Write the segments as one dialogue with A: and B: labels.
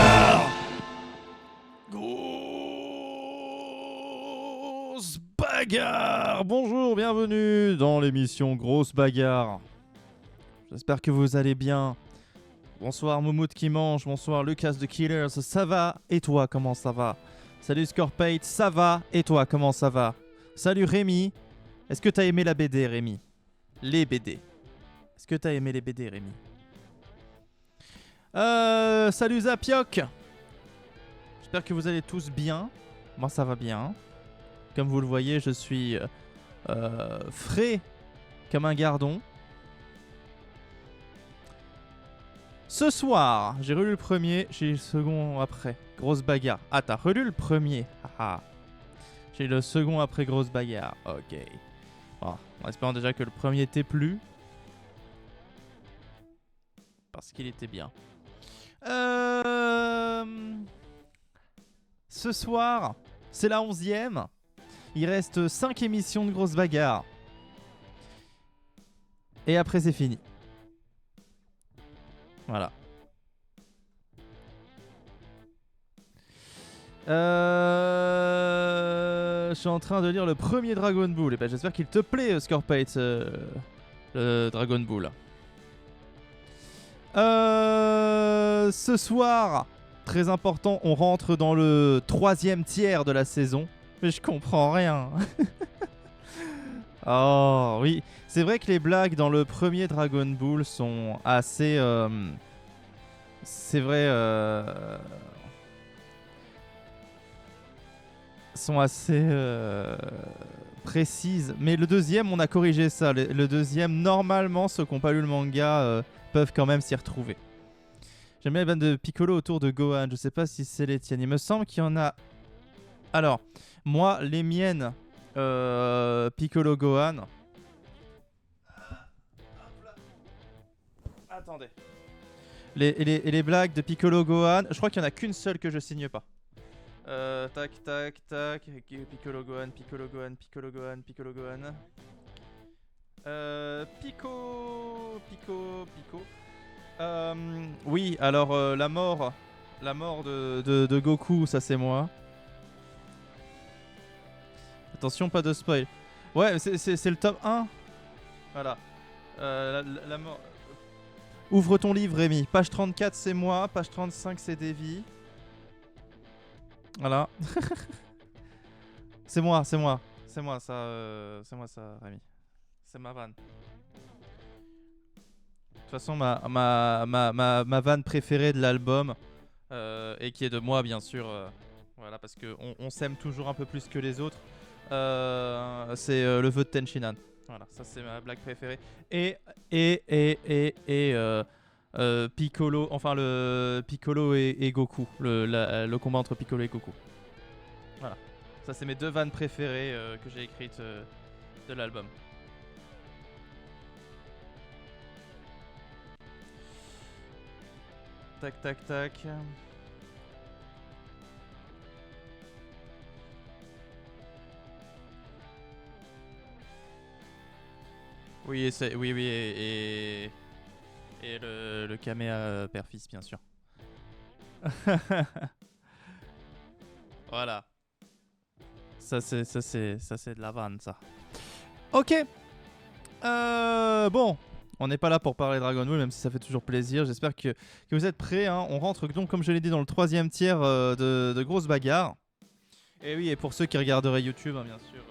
A: bagarre. Grosse bagarre. Bonjour, bienvenue dans l'émission Grosse Bagarre. J'espère que vous allez bien. Bonsoir Moumoud qui mange, bonsoir Lucas de Killers, ça va? Et toi, comment ça va? Salut Scorpate, ça va? Et toi, comment ça va? Salut Rémi. Est-ce que t'as aimé la BD, Rémi? Les BD. Est-ce que t'as aimé les BD, Rémi? Salut Zapioc. J'espère que vous allez tous bien. Moi, ça va bien. Comme vous le voyez, je suis frais comme un gardon. Ce soir, j'ai relu le premier, j'ai le second après. Grosse bagarre. Ah, t'as relu le premier. Haha. J'ai le second après grosse bagarre. Ok. Bon, en espérant déjà que le premier t'ait plu. Parce qu'il était bien. Ce soir, c'est la 11e. Il reste 5 émissions de grosse bagarre. Et après, c'est fini. Voilà. Je suis en train de lire le premier Dragon Ball. Et ben, j'espère qu'il te plaît, Scorpate, le Dragon Ball. Ce soir, très important, on rentre dans le 3e tiers de la saison. Mais je comprends rien. Oh oui, c'est vrai que les blagues dans le premier Dragon Ball sont assez... c'est vrai... sont assez précises. Mais le deuxième, on a corrigé ça. Le deuxième, normalement, ceux qui n'ont pas lu le manga peuvent quand même s'y retrouver. J'aime bien les vannes de Piccolo autour de Gohan. Je sais pas si c'est les tiennes. Il me semble qu'il y en a... Alors, moi, les miennes... Piccolo Gohan. Attendez. Les blagues de Piccolo Gohan, je crois qu'il n'y en a qu'une seule que je signe pas. Tac, tac, tac. Piccolo Gohan, Piccolo Gohan, Piccolo Gohan, Piccolo Gohan. Pico. Oui, alors la mort de Goku, ça c'est moi. Attention, pas de spoil. Ouais, c'est le top 1. Voilà. La mort. Ouvre ton livre, Rémi. Page 34, c'est moi. Page 35, c'est Davy. Voilà. C'est moi ça, Rémi. C'est ma vanne. De toute façon, ma vanne préférée de l'album, et qui est de moi, bien sûr. Voilà, parce qu'on s'aime toujours un peu plus que les autres. C'est le vœu de Tenshinhan. Voilà, ça c'est ma blague préférée. Et Piccolo, enfin le Piccolo et Goku, le combat entre Piccolo et Goku. Voilà, ça c'est mes deux vannes préférées que j'ai écrites de l'album. Tac tac tac. Oui, et le caméa père-fils, bien sûr. Voilà. Ça c'est de la vanne, ça. Ok. Bon, on n'est pas là pour parler Dragon Ball, même si ça fait toujours plaisir. J'espère que vous êtes prêts. Hein. On rentre donc, comme je l'ai dit, dans le 3e tiers de grosses bagarres. Et oui, et pour ceux qui regarderaient YouTube, hein, bien sûr,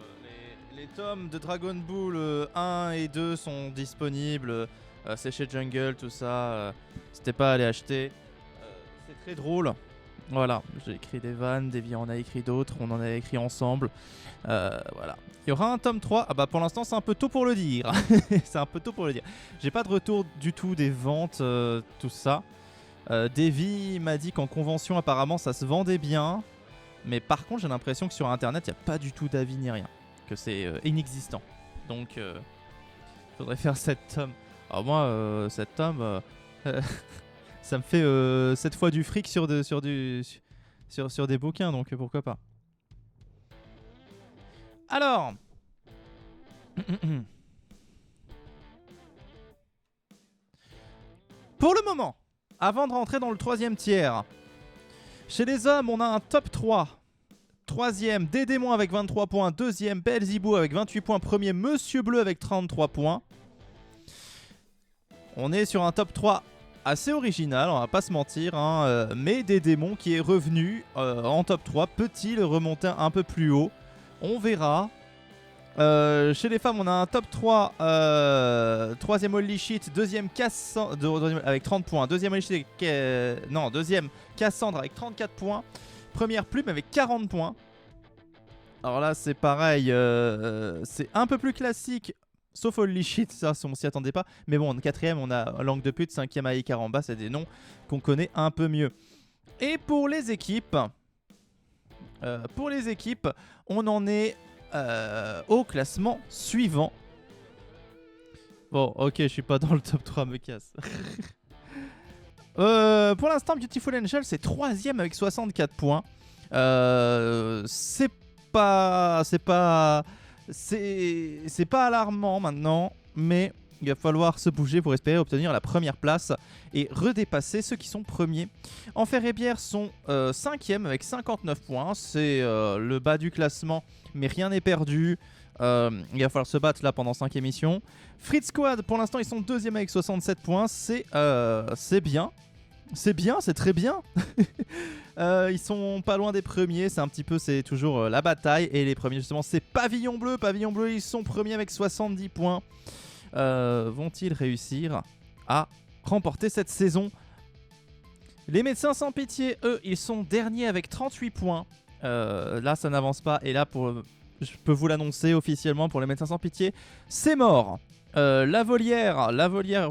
A: les tomes de Dragon Ball 1 et 2 sont disponibles. C'est chez Jungle, tout ça. N'hésitez pas à aller acheter. C'est très drôle. Voilà, j'ai écrit des vannes, Davy en a écrit d'autres, on en a écrit ensemble. Voilà. Il y aura un tome 3. Ah bah pour l'instant c'est un peu tôt pour le dire. C'est un peu tôt pour le dire. J'ai pas de retour du tout des ventes, tout ça. Davy m'a dit qu'en convention apparemment ça se vendait bien. Mais par contre j'ai l'impression que sur internet il n'y a pas du tout d'avis ni rien. Que c'est inexistant. Donc faudrait faire 7 tomes. Alors moi 7 tomes... ça me fait 7 fois du fric sur des bouquins, donc pourquoi pas. Alors, pour le moment, avant de rentrer dans le 3e tiers, Chez les hommes, on a un top 3. Troisième, Dédémon avec 23 points. Deuxième, Belzibou avec 28 points. Premier, Monsieur Bleu avec 33 points. On est sur un top 3 assez original, on va pas se mentir, hein, mais Dédémon qui est revenu en top 3. Peut-il le remonter un peu plus haut? On verra. Chez les femmes, on a un top 3. Troisième Holy Shit, deuxième Cassandre avec 30 points. Deuxième Holy Shit deuxième Cassandre avec 34 points. Première Plume avec 40 points. Alors là, c'est pareil, c'est un peu plus classique. Sauf Holy Shit, ça on s'y attendait pas. Mais bon, en quatrième, on a Langue de Pute, cinquième Aïe Caramba, c'est des noms qu'on connaît un peu mieux. Et pour les équipes, on en est au classement suivant. Bon, ok, je suis pas dans le top 3, me casse. Pour l'instant, Beautiful Angel, c'est troisième avec 64 points. C'est pas alarmant maintenant, mais il va falloir se bouger pour espérer obtenir la première place et redépasser ceux qui sont premiers. Enfer et Bière sont 5e avec 59 points. C'est le bas du classement, mais rien n'est perdu. Il va falloir se battre là pendant 5 émissions. Fritz Squad, pour l'instant, ils sont 2e avec 67 points. C'est bien. C'est très bien. Ils sont pas loin des premiers. C'est toujours la bataille. Et les premiers, justement, c'est Pavillon Bleu. Pavillon Bleu, ils sont premiers avec 70 points. Vont-ils réussir à remporter cette saison? Les Médecins Sans Pitié, eux, ils sont derniers avec 38 points. Là, ça n'avance pas. Et là, je peux vous l'annoncer officiellement, pour les Médecins Sans Pitié, c'est mort. La Volière,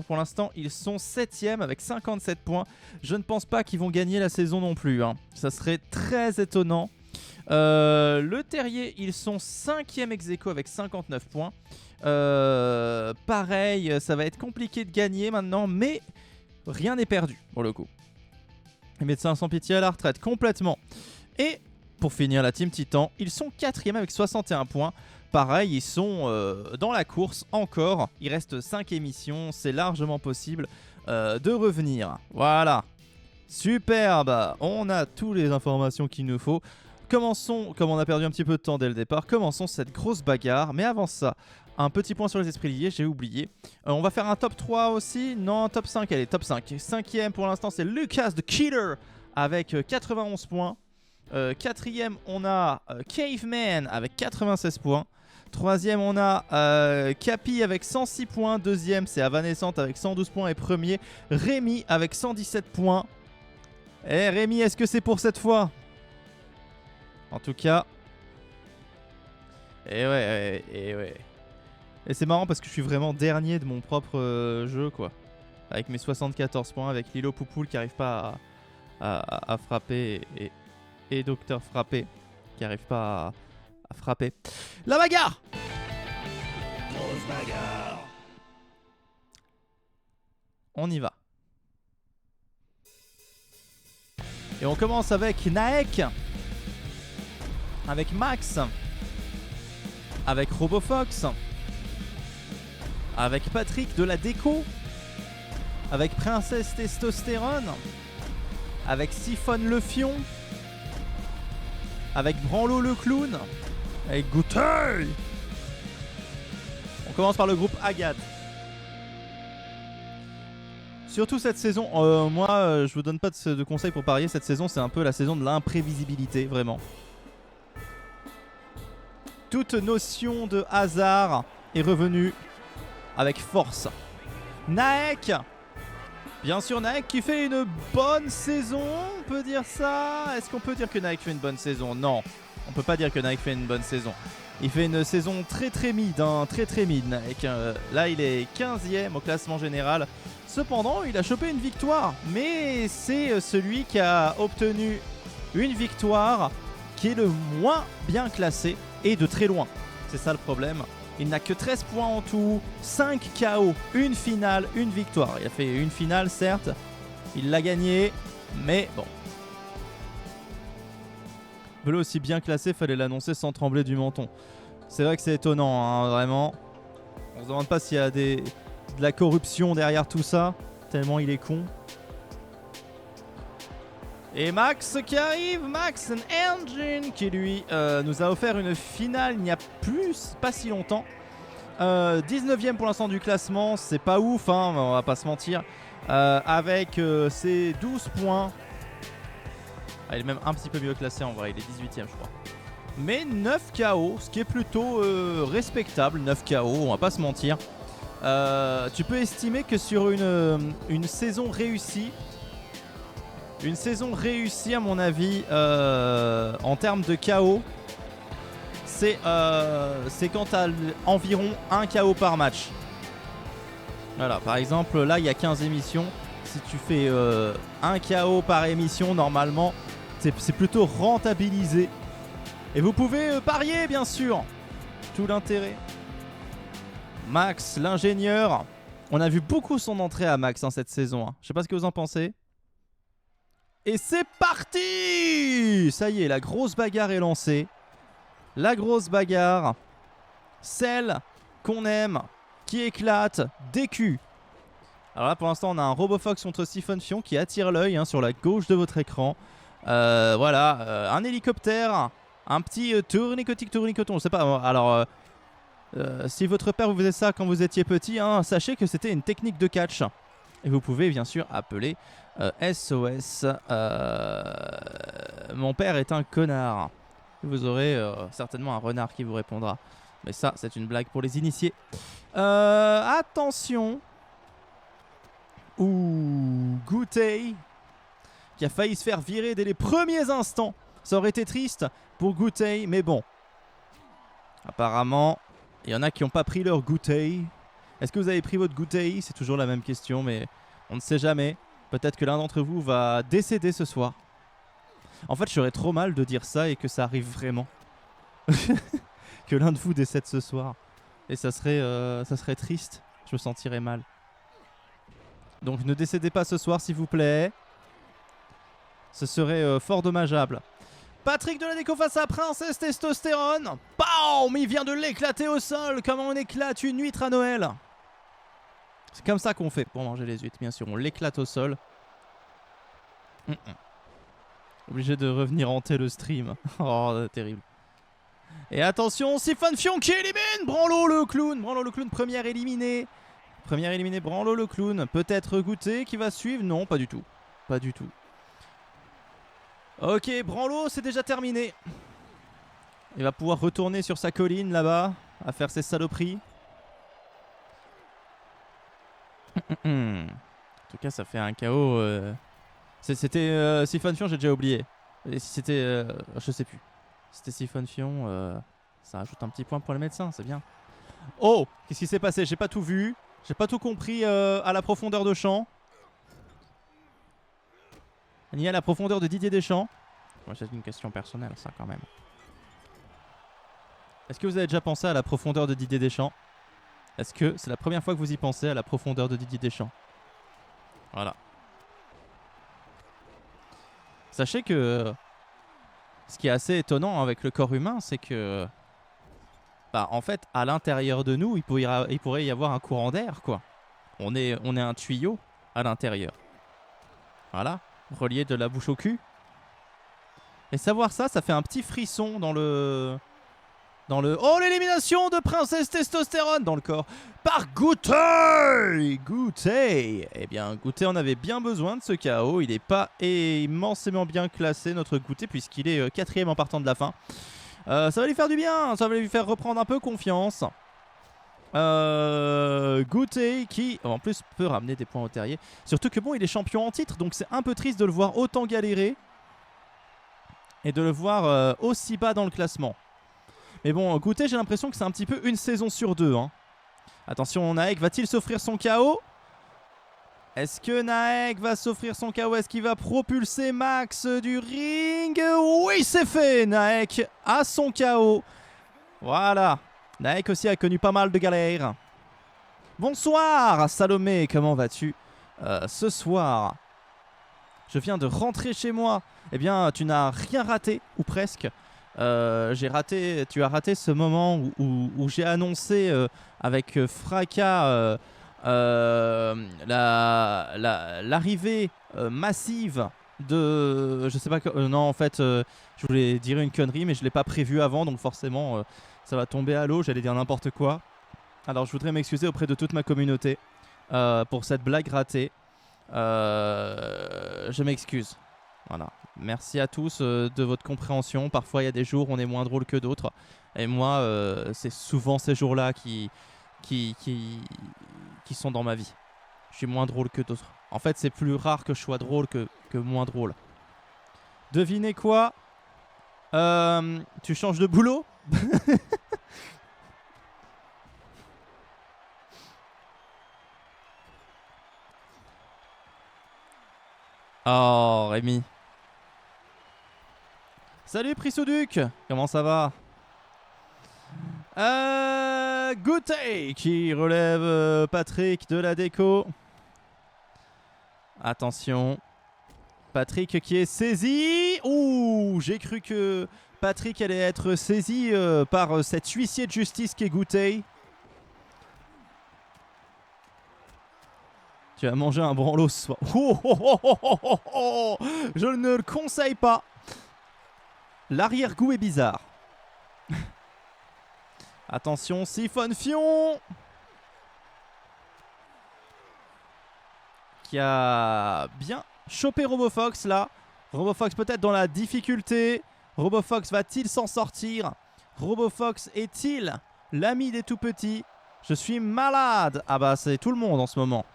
A: pour l'instant, ils sont 7e avec 57 points. Je ne pense pas qu'ils vont gagner la saison non plus, hein. Ça serait très étonnant. Le Terrier, ils sont 5e ex-aequo avec 59 points. Pareil, ça va être compliqué de gagner maintenant, mais rien n'est perdu pour le coup. Les Médecins Sans Pitié à la retraite complètement. Et pour finir, la Team Titan, ils sont 4e avec 61 points. Pareil, ils sont dans la course encore. Il reste 5 émissions, c'est largement possible de revenir. Voilà, superbe. On a toutes les informations qu'il nous faut. Commençons, comme on a perdu un petit peu de temps dès le départ, commençons cette grosse bagarre. Mais avant ça, un petit point sur les esprits liés, j'ai oublié. On va faire un top 3 aussi. Non, un top 5, allez, top 5. 5e pour l'instant, c'est Lucas the Killer avec 91 points. 4e, on a Caveman avec 96 points. 3e, on a Capi avec 106 points. 2e, c'est Avanescente avec 112 points. Et premier, Rémi avec 117 points. Eh Rémi, est-ce que c'est pour cette fois? En tout cas. Ouais. Et c'est marrant parce que je suis vraiment dernier de mon propre jeu, quoi. Avec mes 74 points, avec Lilo Poupoule qui n'arrive pas à frapper et Docteur Frappé qui n'arrive pas à frapper. La bagarre! Grosse bagarre! On y va. Et on commence avec Naek, avec Max, avec Robofox, avec Patrick de la déco, avec Princesse Testostérone, avec Siphonne le Fion, avec Branlo le Clown, avec Gouteil. On commence par le groupe Agathe. Surtout cette saison, moi je vous donne pas de conseils pour parier, cette saison c'est un peu la saison de l'imprévisibilité, vraiment. Toute notion de hasard est revenue avec force. Naek, bien sûr Naek qui fait une bonne saison, on peut dire ça. Est-ce qu'on peut dire que Naek fait une bonne saison? Non, on peut pas dire que Naek fait une bonne saison. Il fait une saison très mid, hein, très mid Naek. Là il est 15e au classement général. Cependant il a chopé une victoire, mais c'est celui qui a obtenu une victoire qui est le moins bien classé et de très loin. C'est ça le problème. Il n'a que 13 points en tout, 5 KO, une finale, une victoire. Il a fait une finale certes, il l'a gagné, mais bon. Bleu aussi bien classé, fallait l'annoncer sans trembler du menton. C'est vrai que c'est étonnant, hein, vraiment. On se demande pas s'il y a de la corruption derrière tout ça, tellement il est con. Et Max qui arrive, Max Engine qui lui nous a offert une finale il n'y a pas si longtemps. 19ème pour l'instant du classement, c'est pas ouf, hein, on va pas se mentir. Avec ses 12 points. Il est même un petit peu mieux classé en vrai, il est 18ème je crois. Mais 9 KO, ce qui est plutôt respectable, 9 KO, on va pas se mentir. Tu peux estimer que sur une saison réussie, à mon avis, en termes de KO, c'est quand tu as environ 1 KO par match. Voilà, par exemple, là il y a 15 émissions. Si tu fais 1 KO par émission, normalement, c'est plutôt rentabilisé. Et vous pouvez parier, bien sûr. Tout l'intérêt. Max, l'ingénieur. On a vu beaucoup son entrée à Max cette saison. Je sais pas ce que vous en pensez. Et c'est parti! Ça y est, la grosse bagarre est lancée. La grosse bagarre. Celle qu'on aime, qui éclate, DQ. Alors là, pour l'instant, on a un Robofox contre Siphon Fion qui attire l'œil sur la gauche de votre écran. Voilà, un hélicoptère. Un petit tournicoton, je sais pas. Alors, si votre père vous faisait ça quand vous étiez petit, sachez que c'était une technique de catch. Et vous pouvez bien sûr appeler SOS. Mon père est un connard. Vous aurez certainement un renard qui vous répondra. Mais ça, c'est une blague pour les initiés. Attention. Ouh, Gootey qui a failli se faire virer dès les premiers instants. Ça aurait été triste pour Gootey, mais bon. Apparemment, il y en a qui n'ont pas pris leur Gootey. Est-ce que vous avez pris votre Gootey? C'est toujours la même question, mais on ne sait jamais. Peut-être que l'un d'entre vous va décéder ce soir. En fait, j'aurais trop mal de dire ça et que ça arrive vraiment. Que l'un de vous décède ce soir. Et ça serait triste. Je me sentirais mal. Donc ne décédez pas ce soir, s'il vous plaît. Ce serait fort dommageable. Patrick Deladeco face à Princesse Testostérone. Bam! Il vient de l'éclater au sol. Comment on éclate une huître à Noël? C'est comme ça qu'on fait pour manger les huîtres, bien sûr. On l'éclate au sol. Obligé de revenir hanter le stream. Oh, terrible. Et attention, Siphon Fion qui élimine Branlo le clown. Branlo le clown, première éliminée. Première éliminée, Branlo le clown. Peut-être Gootey qui va suivre? Non, pas du tout. Pas du tout. Ok, Branlo, c'est déjà terminé. Il va pouvoir retourner sur sa colline là-bas, à faire ses saloperies. En tout cas, ça fait un KO. C'était Siphon Fion, j'ai déjà oublié. Et si c'était. Je sais plus. C'était Siphon Fion, ça rajoute un petit point pour les médecins, c'est bien. Oh! Qu'est-ce qui s'est passé? J'ai pas tout vu. J'ai pas tout compris à la profondeur de champ. Ni à la profondeur de Didier Deschamps. Bon, c'est une question personnelle, ça, quand même. Est-ce que vous avez déjà pensé à la profondeur de Didier Deschamps? Est-ce que c'est la première fois que vous y pensez à la profondeur de Didier Deschamps? Voilà. Sachez que ce qui est assez étonnant avec le corps humain, c'est que en fait, à l'intérieur de nous, il pourrait y avoir un courant d'air, quoi. On est un tuyau à l'intérieur. Voilà, relié de la bouche au cul. Et savoir ça, ça fait un petit frisson dans le... Oh, l'élimination de Princesse Testostérone dans le corps par Gootey. Gootey. Eh bien, Gootey en avait bien besoin de ce KO. Il n'est pas immensément bien classé, notre Gootey, puisqu'il est 4ème en partant de la fin. Ça va lui faire du bien. Ça va lui faire reprendre un peu confiance. Gootey qui, en plus, peut ramener des points au terrier. Surtout que bon, il est champion en titre, donc c'est un peu triste de le voir autant galérer. Et de le voir aussi bas dans le classement. Mais bon, Gootey, j'ai l'impression que c'est un petit peu une saison sur deux. Attention, Naek va-t-il s'offrir son KO? Est-ce que Naek va s'offrir son KO? Est-ce qu'il va propulser Max du ring? Oui, c'est fait. Naek a son KO. Voilà. Naek aussi a connu pas mal de galères. Bonsoir, Salomé. Comment vas-tu ce soir? Je viens de rentrer chez moi. Eh bien, tu n'as rien raté, ou presque. Tu as raté ce moment où j'ai annoncé avec fracas l'arrivée massive Je sais pas. Non, en fait, je voulais dire une connerie, mais je l'ai pas prévu avant, donc forcément, ça va tomber à l'eau. J'allais dire n'importe quoi. Alors, je voudrais m'excuser auprès de toute ma communauté pour cette blague ratée. Je m'excuse. Voilà. Merci à tous de votre compréhension. Parfois, il y a des jours où on est moins drôle que d'autres. Et moi, c'est souvent ces jours-là qui sont dans ma vie. Je suis moins drôle que d'autres. En fait, c'est plus rare que je sois drôle que moins drôle. Devinez quoi? Tu changes de boulot? Oh, Rémi. Salut Prisouduc, comment ça va? Goûter qui relève Patrick de la déco. Attention. Patrick qui est saisi. Ouh, j'ai cru que Patrick allait être saisi par cet huissier de justice qui est Goûter. Tu as mangé un branlo ce soir. Oh, oh, oh, oh, oh, oh, oh. Je ne le conseille pas. L'arrière-goût est bizarre. Attention, Siphon Fion qui a bien chopé RoboFox là. RoboFox peut-être dans la difficulté. RoboFox va-t-il s'en sortir? RoboFox est-il l'ami des tout petits? Je suis malade. Ah bah c'est tout le monde en ce moment.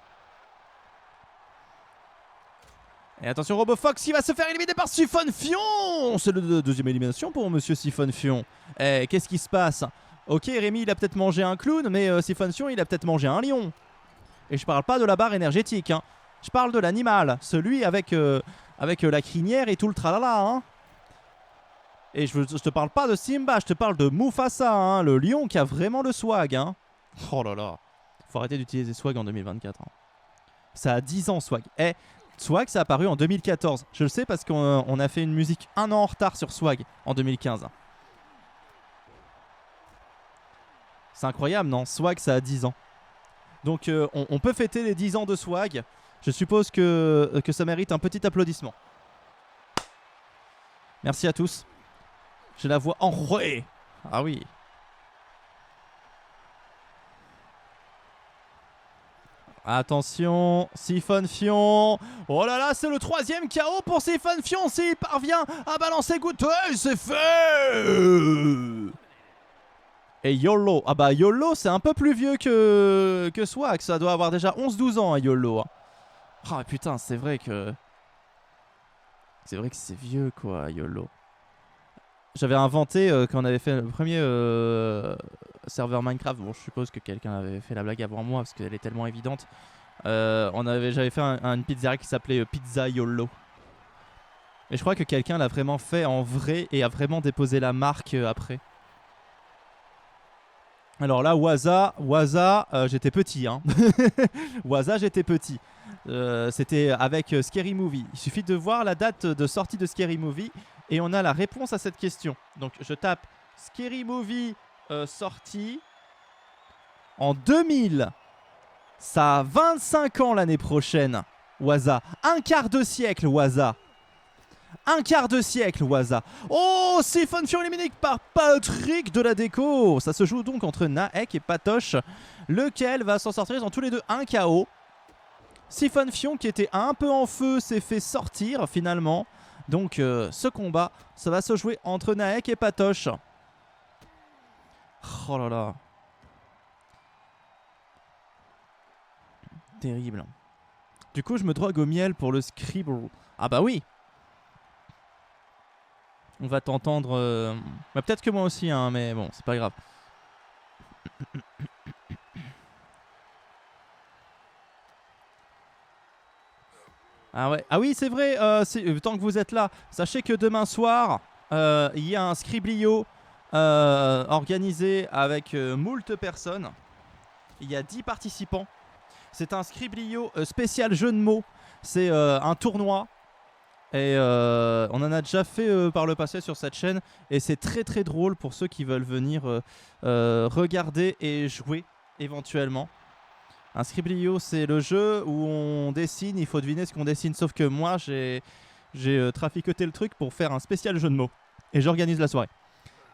A: Et attention, RoboFox qui va se faire éliminer par Siphon Fion. C'est la deuxième élimination pour monsieur Siphon Fion. Eh, qu'est-ce qui se passe? Ok, Rémi, il a peut-être mangé un clown, mais Siphon Fion, il a peut-être mangé un lion. Et je parle pas de la barre énergétique, hein. Je parle de l'animal, celui avec la crinière et tout le tralala, hein. Et je te parle pas de Simba, je te parle de Mufasa, hein, le lion qui a vraiment le swag, hein. Oh là là, faut arrêter d'utiliser swag en 2024. Hein. Ça a 10 ans, swag. Eh, swag, ça a apparu en 2014. Je le sais parce qu'on a fait une musique un an en retard sur swag en 2015. C'est incroyable, non? Swag, ça a 10 ans. Donc on peut fêter les 10 ans de swag. Je suppose que ça mérite un petit applaudissement. Merci à tous. J'ai la voix enrouée. Ah oui. Attention, Siphon Fion. Oh là là, c'est le 3e KO pour Siphon Fion. S'il parvient à balancer Goûter, c'est fait. Et YOLO. Ah bah YOLO, c'est un peu plus vieux que Swag. Ça doit avoir déjà 11-12 ans, hein, YOLO. Oh putain, c'est vrai que... C'est vrai que c'est vieux, quoi, YOLO. J'avais inventé, quand on avait fait le premier serveur Minecraft, bon, je suppose que quelqu'un avait fait la blague avant moi, parce qu'elle est tellement évidente. J'avais fait une pizzeria qui s'appelait Pizza YOLO. Et je crois que quelqu'un l'a vraiment fait en vrai et a vraiment déposé la marque après. Alors là, Waza, j'étais petit, hein. Waza, j'étais petit. C'était avec Scary Movie. Il suffit de voir la date de sortie de Scary Movie et on a la réponse à cette question. Donc je tape Scary Movie sortie en 2000. Ça a 25 ans l'année prochaine, Waza. Un quart de siècle, Waza. Un quart de siècle, Waza. Oh, Siphon Fion éliminé par Patrick de la déco. Ça se joue donc entre Naek et Patoche. Lequel va s'en sortir? Ils ont tous les deux un KO. Siphon Fion, qui était un peu en feu, s'est fait sortir finalement. Donc ce combat, ça va se jouer entre Naek et Patoche. Oh là là. Terrible. Du coup, je me drogue au miel pour le scribble. Ah bah oui. On va t'entendre... Bah, peut-être que moi aussi, hein, mais bon, c'est pas grave. Ah ouais. Ah oui, c'est vrai, tant que vous êtes là, sachez que demain soir, il y a un Scriblio organisé avec moult personnes. Il y a 10 participants. C'est un Scriblio spécial jeu de mots. C'est un tournoi. Et on en a déjà fait par le passé sur cette chaîne. Et c'est très très drôle pour ceux qui veulent venir regarder et jouer éventuellement. Un Scriblio, c'est le jeu où on dessine, il faut deviner ce qu'on dessine. Sauf que moi, j'ai J'ai traficoté le truc pour faire un spécial jeu de mots. Et j'organise la soirée.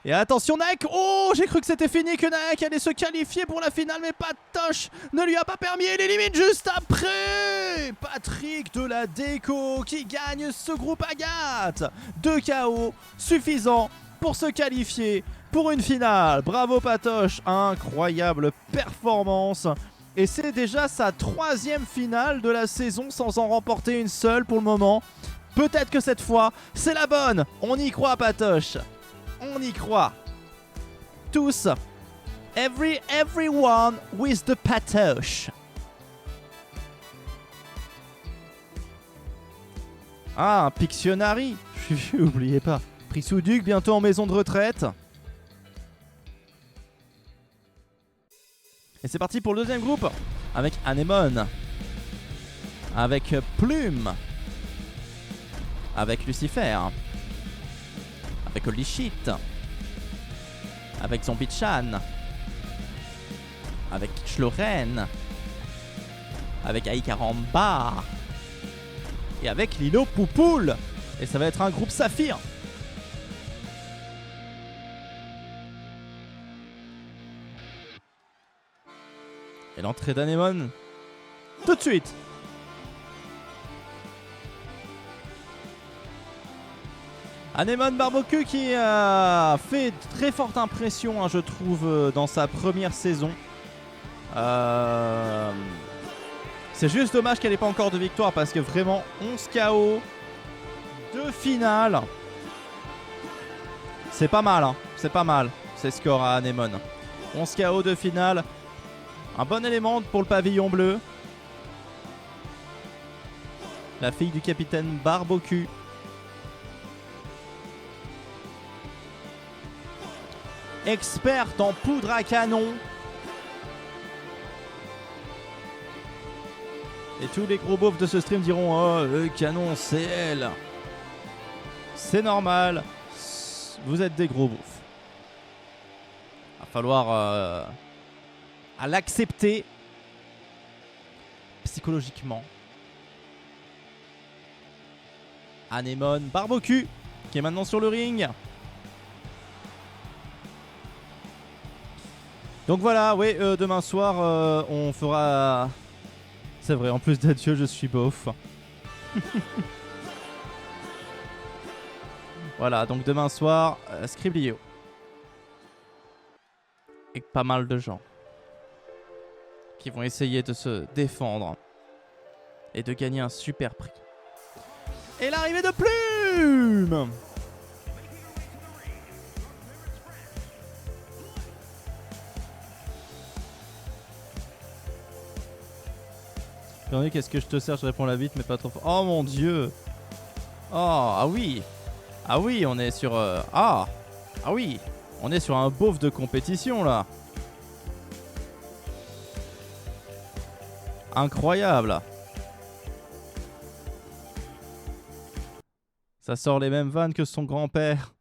A: Et attention Naek. Oh, j'ai cru que c'était fini, que Naek allait se qualifier pour la finale, mais Patoche ne lui a pas permis. Il élimine juste après Patrick de la Déco qui gagne ce groupe Agathe. 2 KO, suffisant pour se qualifier pour une finale. Bravo Patoche, incroyable performance. Et c'est déjà sa 3e finale de la saison sans en remporter une seule pour le moment. Peut-être que cette fois, c'est la bonne. On y croit, Patoche. On y croit. Tous. Everyone with the Patoche. Ah, un Pictionary. N'oubliez pas. Prisouduc, bientôt en maison de retraite. Et c'est parti pour le deuxième groupe. Avec Anémone. Avec Plume. Avec Lucifer. Avec Holy Shit. Avec Zombie-chan. Avec Schloren. Avec Aikaramba. Et avec Lilo Poupoule. Et ça va être un groupe Saphir. Et l'entrée d'Anémone. Tout de suite. Anémone Barbecue qui a fait très forte impression, hein, je trouve, dans sa première saison. C'est juste dommage qu'elle n'ait pas encore de victoire parce que vraiment 11 KO, 2 finales. C'est pas mal, hein. C'est pas mal ces scores à Anémone. 11 KO, 2 finales. Un bon élément pour le pavillon bleu. La fille du capitaine Barbecue. Experte en poudre à canon. Et tous les gros beaufs de ce stream diront: oh, le canon, c'est elle. C'est normal. Vous êtes des gros beaufs. Va falloir à l'accepter psychologiquement. Anémone Barbecue qui est maintenant sur le ring. Donc voilà, oui, demain soir, on fera... C'est vrai, en plus d'adieu, je suis beauf. Voilà, donc demain soir, Scriblio. Et pas mal de gens qui vont essayer de se défendre et de gagner un super prix. Et l'arrivée de Plume. Qu'est-ce que je te sers? Je réponds la vite, mais pas trop fort. Oh mon dieu. Oh, ah oui. Ah oui, on est sur... Ah oui. On est sur un beauf de compétition, là. Incroyable. Ça sort les mêmes vannes que son grand-père.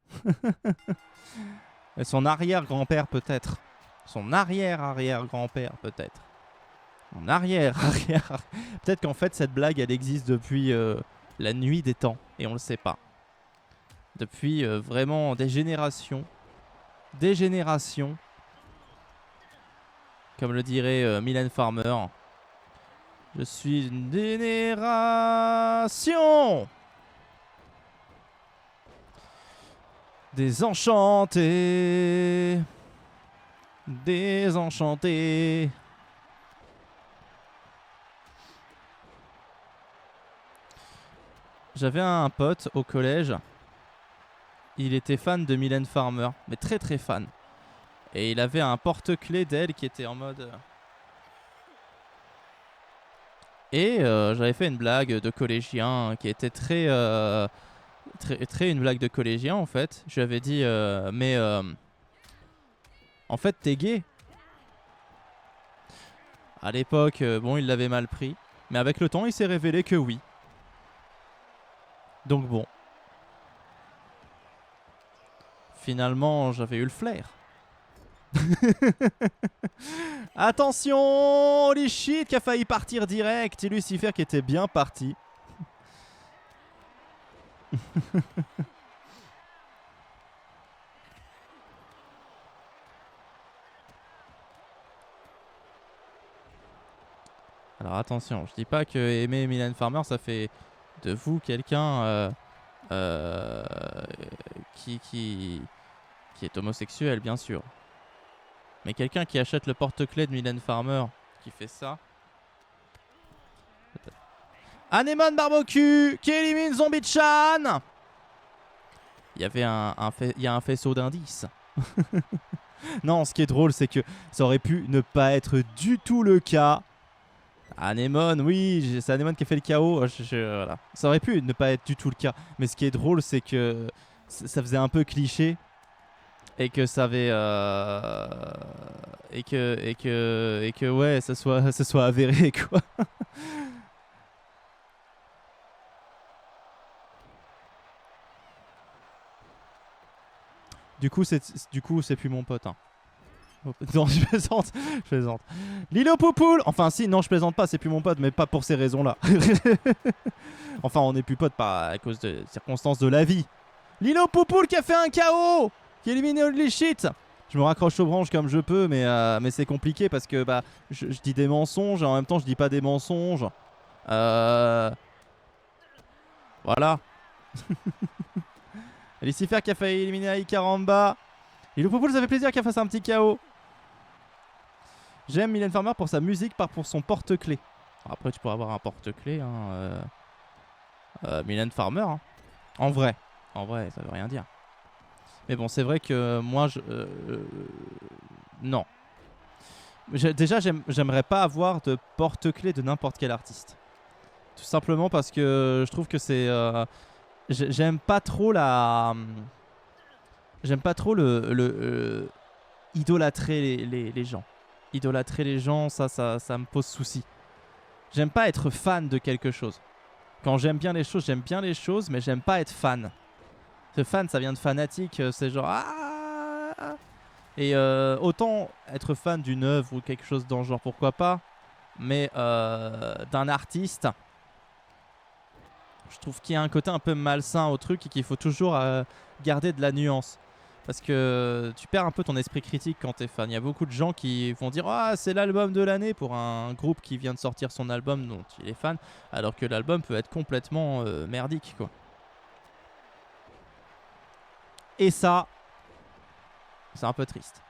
A: Et son arrière-grand-père, peut-être. Son arrière-arrière-grand-père, peut-être. Mon arrière. Peut-être qu'en fait cette blague elle existe depuis la nuit des temps et on le sait pas. Depuis vraiment des générations. Des générations. Comme le dirait Mylène Farmer. Je suis une génération désenchantée. Désenchantée. J'avais un pote au collège, il était fan de Mylène Farmer, mais très très fan. Et il avait un porte-clés d'elle qui était en mode... Et j'avais fait une blague de collégien qui était très une blague de collégien en fait. Je lui avais dit, mais en fait t'es gay. À l'époque, bon il l'avait mal pris, mais avec le temps il s'est révélé que oui. Donc bon. Finalement, j'avais eu le flair. Attention, Holy Shit qui a failli partir direct. Et Lucifer qui était bien parti. Alors attention, je dis pas que aimer Mylène Farmer, ça fait de vous quelqu'un euh, qui est homosexuel, bien sûr. Mais quelqu'un qui achète le porte-clés de Mylène Farmer, qui fait ça... Anemone Barbecue qui élimine Zombie-chan. Il y avait il y a un faisceau d'indices. Non, ce qui est drôle, c'est que ça aurait pu ne pas être du tout le cas. Anemone, oui, c'est Anemone qui a fait le KO. Voilà. Ça aurait pu ne pas être du tout le cas. Mais ce qui est drôle, c'est que ça faisait un peu cliché. Et que ça avait... et que ouais, ça soit avéré, quoi. Du coup, c'est plus mon pote. Hein. Non, je plaisante. Je plaisante. Lilo Poupoule. Enfin, si, non, je plaisante pas, c'est plus mon pote, mais pas pour ces raisons-là. Enfin, on n'est plus pote à cause de circonstances de la vie. Lilo Poupoule qui a fait un KO, qui a éliminé Holy Shit. Je me raccroche aux branches comme je peux, mais c'est compliqué parce que bah, je dis des mensonges et en même temps, je dis pas des mensonges. Voilà. Lucifer qui a failli éliminer Aikaramba. Lilo Poupoule, ça fait plaisir qu'elle fasse un petit KO. J'aime Mylène Farmer pour sa musique, pas pour son porte-clés. Après, tu pourrais avoir un porte-clés, hein, Mylène Farmer. Hein. En vrai, ça veut rien dire. Mais bon, c'est vrai que moi, non. Déjà, j'aimerais pas avoir de porte-clés de n'importe quel artiste. Tout simplement parce que je trouve que c'est... j'aime pas trop la... J'aime pas trop idolâtrer les gens. Idolâtrer les gens, ça me pose souci. J'aime pas être fan de quelque chose. Quand j'aime bien les choses, mais j'aime pas être fan. Ce fan, ça vient de fanatique, c'est genre... Ah et autant être fan d'une œuvre ou quelque chose dans le genre, pourquoi pas. Mais d'un artiste, je trouve qu'il y a un côté un peu malsain au truc et qu'il faut toujours garder de la nuance. Parce que tu perds un peu ton esprit critique quand t'es fan. Il y a beaucoup de gens qui vont dire « Ah, c'est l'album de l'année » pour un groupe qui vient de sortir son album dont il est fan, alors que l'album peut être complètement merdique, quoi. Et ça, c'est un peu triste.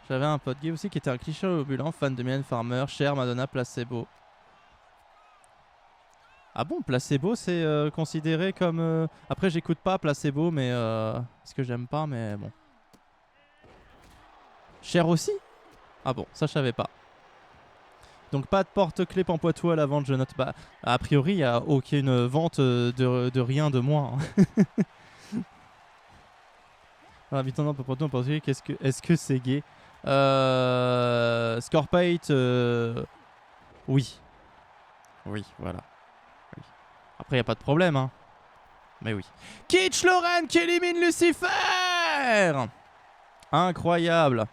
A: J'avais un pote gay aussi qui était un cliché ambulant, fan de Mylène Farmer, Cher, Madonna, Placebo. Ah bon, Placebo, c'est considéré comme... Après, j'écoute pas Placebo, mais... Parce que j'aime pas, mais bon. Cher aussi? Ah bon, ça je savais pas. Donc pas de porte-clés Pampoitou à la vente, je note. Bah, a priori, il n'y a aucune vente de rien de moins. Habitant dans Pampoitou, est-ce que c'est gay? Scorpate, oui. Oui, voilà. Oui. Après, il n'y a pas de problème, hein. Mais oui. Kitsch Loren qui élimine Lucifer! Incroyable.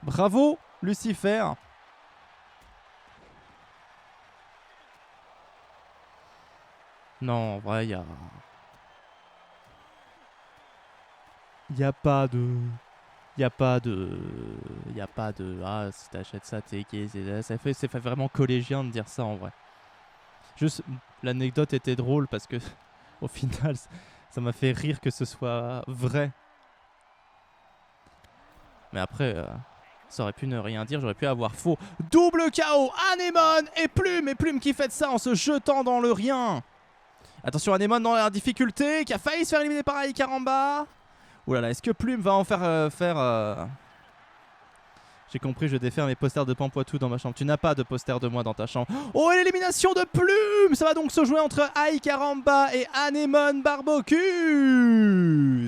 A: Bravo, Lucifer. Non, en vrai, il y a... Il y a pas de... Ah, si t'achètes ça, t'es gay. C'est fait vraiment collégien de dire ça, en vrai. Juste, l'anecdote était drôle parce que, au final, ça m'a fait rire que ce soit vrai. Mais après, ça aurait pu ne rien dire, j'aurais pu avoir faux. Double KO, Anemone et Plume qui fait ça en se jetant dans le rien. Attention, Anemone dans la difficulté, qui a failli se faire éliminer par Aikaramba. Ouh là là, est-ce que Plume va en faire... J'ai compris, je défaire mes posters de Pampoitou dans ma chambre. Tu n'as pas de poster de moi dans ta chambre. Oh, et l'élimination de Plume! Ça va donc se jouer entre Aikaramba et Anemone Barbecue.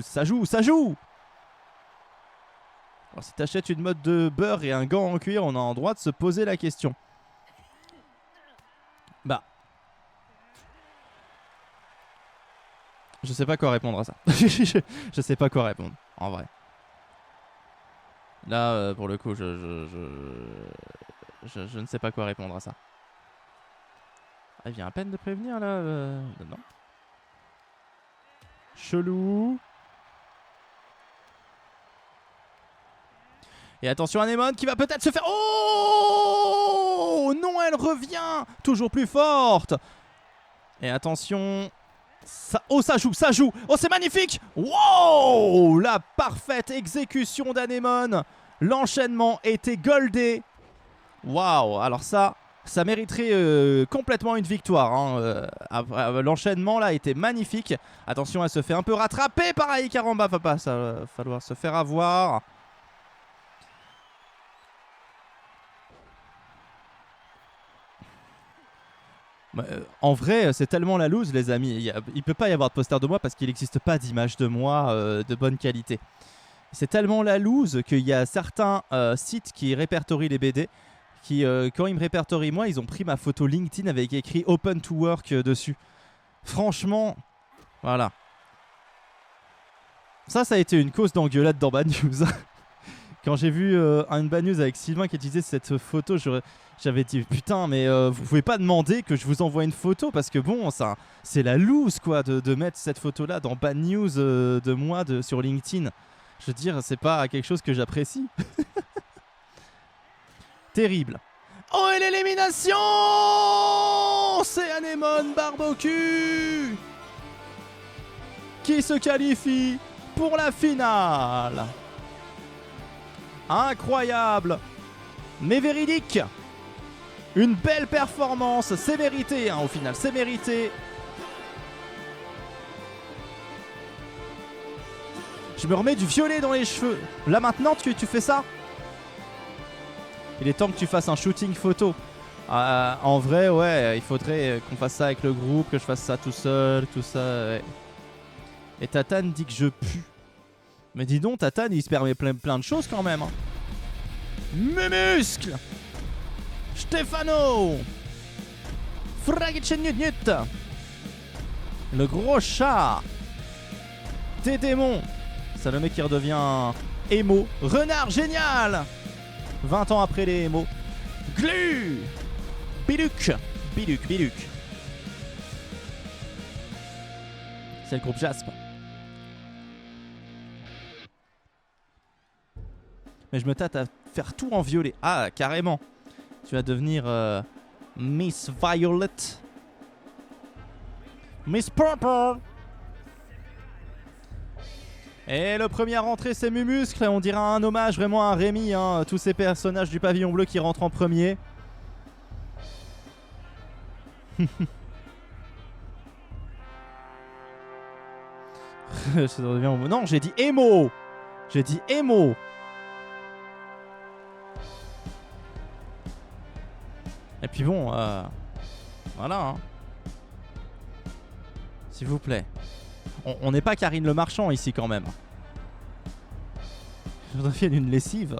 A: Ça joue, ça joue! Alors si t'achètes une mode de beurre et un gant en cuir, on a en droit de se poser la question. Bah. Je sais pas quoi répondre à ça. Je sais pas quoi répondre, en vrai. Là, pour le coup, je ne sais pas quoi répondre à ça. Elle vient à peine de prévenir, là. Non. Chelou. Et attention Anémone qui va peut-être se faire... Oh non, elle revient toujours plus forte. Et attention... Oh, ça joue, ça joue. Oh, c'est magnifique. Wow, la parfaite exécution d'Anémone. L'enchaînement était goldé. Waouh, alors ça mériterait complètement une victoire. Hein. L'enchaînement là était magnifique. Attention, elle se fait un peu rattraper par Aïe Caramba. Ça va falloir se faire avoir. En vrai, c'est tellement la loose, les amis. Il peut pas y avoir de poster de moi parce qu'il n'existe pas d'image de moi de bonne qualité. C'est tellement la loose qu'il y a certains sites qui répertorient les BD qui, quand ils me répertorient moi, ils ont pris ma photo LinkedIn avec écrit Open to Work dessus. Franchement, voilà. Ça a été une cause d'engueulade dans Bad News. Quand j'ai vu une Bad News avec Sylvain qui utilisait cette photo, j'avais dit putain, mais vous pouvez pas demander que je vous envoie une photo parce que bon, ça, c'est la loose quoi de mettre cette photo là dans Bad News de moi sur LinkedIn. Je veux dire, c'est pas quelque chose que j'apprécie. Terrible. Oh, et l'élimination! C'est Anémone Barbecu qui se qualifie pour la finale. Incroyable, mais véridique. Une belle performance, c'est mérité hein, au final, c'est mérité. Je me remets du violet dans les cheveux. Là maintenant tu fais ça? Il est temps que tu fasses un shooting photo. En vrai, ouais, il faudrait qu'on fasse ça avec le groupe, que je fasse ça tout seul, tout ça. Ouais. Et Tatane dit que je pue. Mais dis donc, Tatane, il se permet plein de choses quand même. Hein. Mes muscles! Stefano! Fragichenut! Le gros chat! Tes démons! Salomé qui redevient émo. Renard génial! 20 ans après les émos. Glu! Biduc! Biduc, Biduc. C'est le groupe Jasp. Mais je me tâte à faire tout en violet. Ah, carrément. Tu vas devenir Miss Violet. Miss Purple. Et le premier à rentrer, c'est Mumuscle. On dirait un hommage vraiment à Rémi. Hein. Tous ces personnages du pavillon bleu qui rentrent en premier. Non, j'ai dit émo. J'ai dit émo. Et puis bon, voilà. Hein. S'il vous plaît. On n'est pas Karine Le Marchand ici quand même. Je voudrais faire une lessive.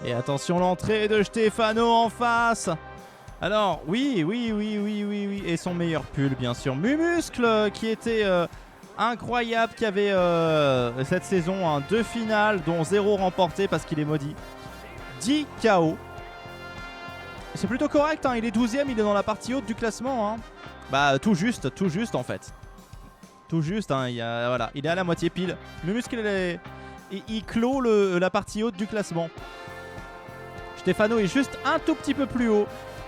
A: Et attention l'entrée de Stefano en face. Alors oui. Et son meilleur pull bien sûr. Mumuscle qui était incroyable, qui avait cette saison 2 finales dont 0 remporté parce qu'il est maudit. 10 KO. C'est plutôt correct, hein. Il est 12ème, il est dans la partie haute du classement. Hein. Bah tout juste en fait. Tout juste, hein. Voilà, il est à la moitié pile. Mumuscle, il clôt la partie haute du classement. Stefano est juste un tout petit peu plus haut.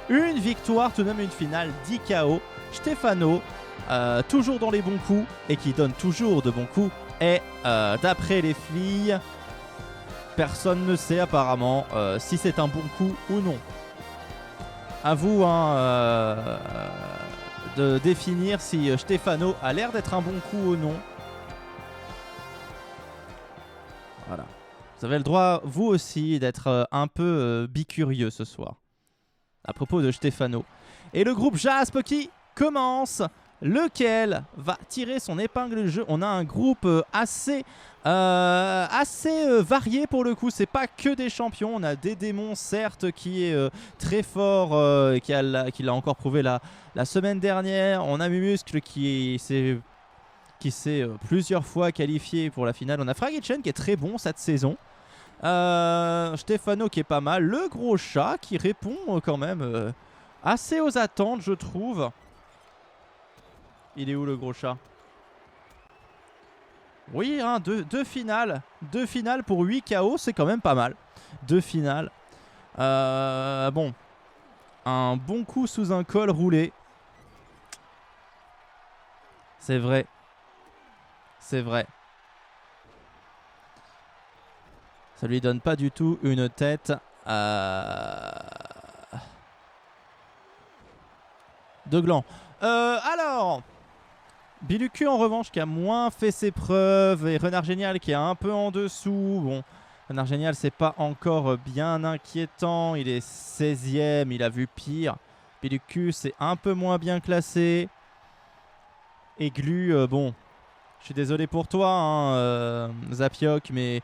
A: Une victoire, tout de même une finale, 10 KO. Stefano, toujours dans les bons coups et qui donne toujours de bons coups. Et d'après les filles, personne ne sait apparemment si c'est un bon coup ou non. À vous hein, de définir si Stefano a l'air d'être un bon coup ou non. Voilà. Vous avez le droit, vous aussi, d'être un peu bicurieux ce soir. À propos de Stefano. Et le groupe Jasp qui commence, lequel va tirer son épingle du jeu. On a un groupe assez varié pour le coup. C'est pas que des champions. On a des démons, certes, qui est très fort, qui l'a encore prouvé la semaine dernière. On a Mumuscle qui s'est plusieurs fois qualifié pour la finale. On a Fragicchen qui est très bon cette saison. Stefano qui est pas mal. Le gros chat qui répond quand même assez aux attentes, je trouve. Il est où le gros chat? Oui, hein, deux finales. 2 finales pour 8 KO, c'est quand même pas mal. 2 finales. Bon. Un bon coup sous un col roulé. C'est vrai. C'est vrai. Ça lui donne pas du tout une tête de gland. Alors, Bilucu en revanche qui a moins fait ses preuves et Renard Génial qui est un peu en dessous. Bon, Renard Génial c'est pas encore bien inquiétant. Il est 16ème, il a vu pire. Bilucu c'est un peu moins bien classé. Et Glu, bon, je suis désolé pour toi, hein, Zapioc, mais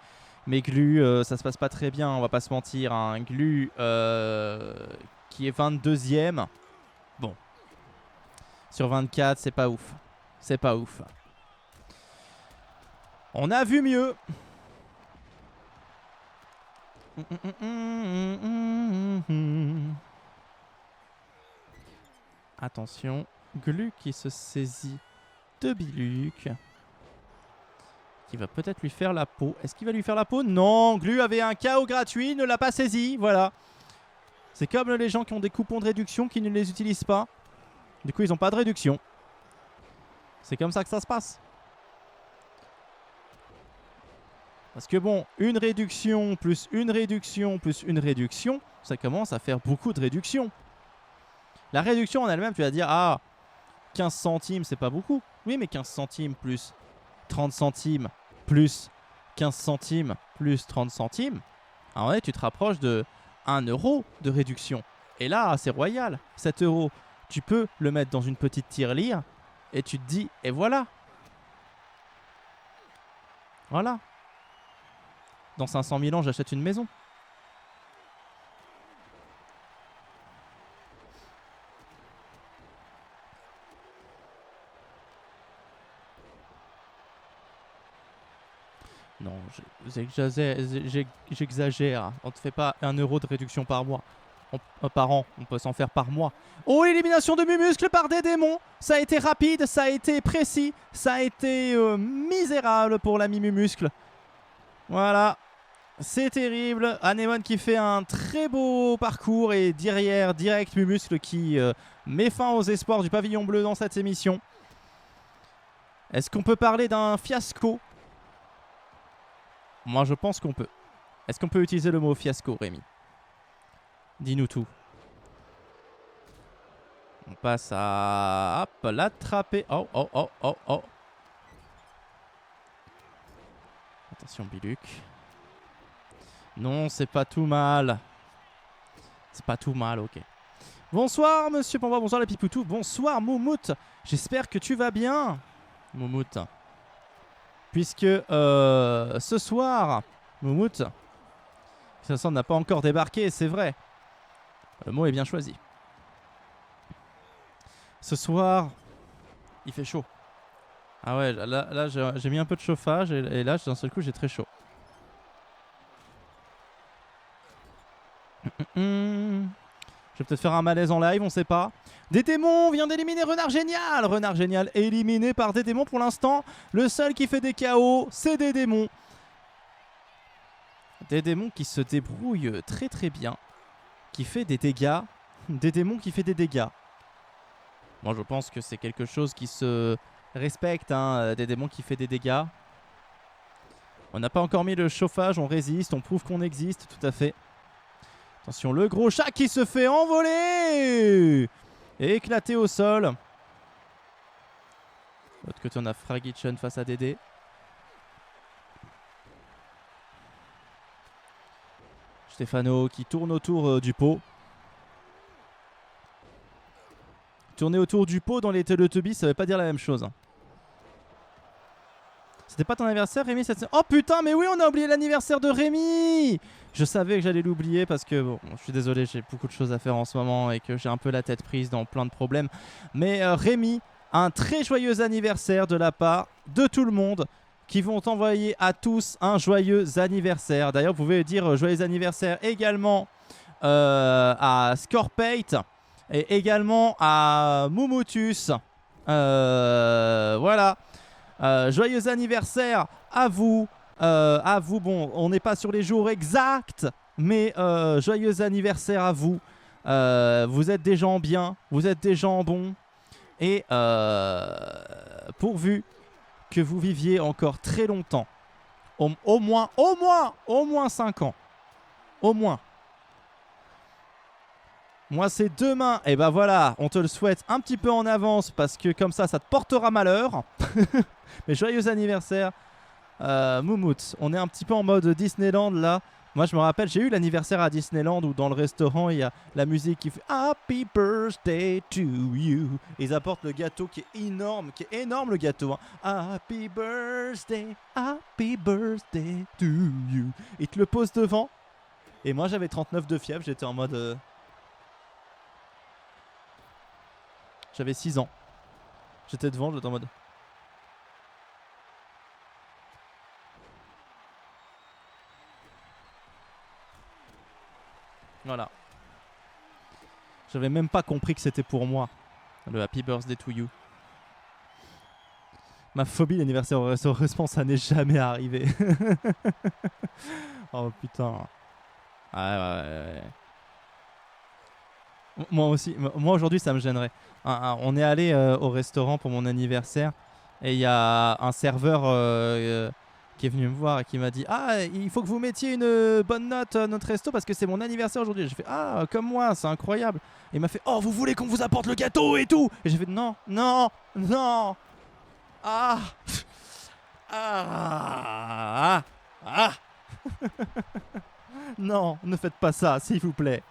A: Glu, ça se passe pas très bien, on va pas se mentir. Hein. Glu qui est 22ème. Bon. Sur 24, c'est pas ouf. C'est pas ouf. On a vu mieux. Attention. Glu qui se saisit de Biluc. Qui va peut-être lui faire la peau. Est-ce qu'il va lui faire la peau? Non, Glu avait un KO gratuit, ne l'a pas saisi. Voilà. C'est comme les gens qui ont des coupons de réduction qui ne les utilisent pas. Du coup, ils n'ont pas de réduction. C'est comme ça que ça se passe. Parce que bon, une réduction plus une réduction plus une réduction, ça commence à faire beaucoup de réductions. La réduction en elle-même, tu vas dire, ah, 15 centimes, c'est pas beaucoup. Oui, mais 15 centimes plus 30 centimes plus 15 centimes plus 30 centimes, en vrai, tu te rapproches de 1 euro de réduction. Et là, c'est royal, 7 euros. Tu peux le mettre dans une petite tirelire et tu te dis, et voilà. Voilà. Dans 500 000 ans, j'achète une maison. Non, j'exagère. On ne te fait pas 1 euro de réduction par mois. Par an, on peut s'en faire par mois. Oh, élimination de Mumuscle par des démons. Ça a été rapide, ça a été précis, ça a été misérable pour l'ami Mumuscle. Voilà, c'est terrible. Anemone qui fait un très beau parcours et derrière, direct Mumuscle qui met fin aux espoirs du pavillon bleu dans cette émission. Est-ce qu'on peut parler d'un fiasco? Moi, je pense qu'on peut. Est-ce qu'on peut utiliser le mot fiasco, Rémi? Dis-nous tout. On passe à... Hop, l'attraper. Oh, oh, oh, oh, oh. Attention, Biluc. Non, c'est pas tout mal. C'est pas tout mal, ok. Bonsoir, monsieur Pamba. Bonsoir, les Pipoutou. Bonsoir, Moumout. J'espère que tu vas bien, Moumout. Puisque ce soir, Moumout, ça n'a pas encore débarqué, c'est vrai. Le mot est bien choisi. Ce soir, il fait chaud. Ah ouais, là j'ai mis un peu de chauffage et là, d'un seul coup, j'ai très chaud. Je vais peut-être faire un malaise en live, on sait pas. Des démons vient d'éliminer Renard Génial. Renard Génial éliminé par des démons pour l'instant. Le seul qui fait des KO, c'est des démons. Des démons qui se débrouillent très très bien. Qui fait des dégâts. Des démons qui fait des dégâts. Moi je pense que c'est quelque chose qui se respecte, hein, des démons qui fait des dégâts. On n'a pas encore mis le chauffage, on résiste, on prouve qu'on existe, tout à fait. Attention, le gros chat qui se fait envoler et éclater au sol. De l'autre côté, on a Fragitchen face à Dédé. Stefano qui tourne autour du pot. Tourner autour du pot dans les Teletubbies, ça veut pas dire la même chose. C'était pas ton anniversaire, Rémi, cette... Oh putain, mais oui, on a oublié l'anniversaire de Rémi. Je savais que j'allais l'oublier parce que, bon, je suis désolé, j'ai beaucoup de choses à faire en ce moment et que j'ai un peu la tête prise dans plein de problèmes. Mais Rémi, un très joyeux anniversaire de la part de tout le monde qui vont envoyer à tous un joyeux anniversaire. D'ailleurs, vous pouvez dire joyeux anniversaire également à Scorpate et également à Mumutus. Voilà. Joyeux anniversaire à vous. Bon, on n'est pas sur les jours exacts, mais joyeux anniversaire à vous. Vous êtes des gens bien, vous êtes des gens bons. Et pourvu que vous viviez encore très longtemps. Au moins 5 ans. Au moins. Moi, c'est demain. Et ben voilà, on te le souhaite un petit peu en avance parce que comme ça te portera malheur. Mais joyeux anniversaire, Moumout. On est un petit peu en mode Disneyland là. Moi, je me rappelle, j'ai eu l'anniversaire à Disneyland où dans le restaurant, il y a la musique qui fait Happy Birthday to you. Et ils apportent le gâteau qui est énorme le gâteau. Hein. Happy Birthday to you. Ils te le posent devant. Et moi, j'avais 39 de fièvre, j'étais en mode... J'avais 6 ans. J'étais devant, j'étais en mode... Voilà. J'avais même pas compris que c'était pour moi. Le Happy Birthday to you. Ma phobie l'anniversaire au restaurant, ça n'est jamais arrivé. Oh putain. Ouais. Moi aussi. Moi aujourd'hui ça me gênerait. On est allé au restaurant pour mon anniversaire. Et il y a un serveur... qui est venu me voir et qui m'a dit il faut que vous mettiez une bonne note à notre resto parce que c'est mon anniversaire aujourd'hui. J'ai fait comme moi, c'est incroyable. Et il m'a fait vous voulez qu'on vous apporte le gâteau et tout. Et j'ai fait non. Non, ne faites pas ça s'il vous plaît.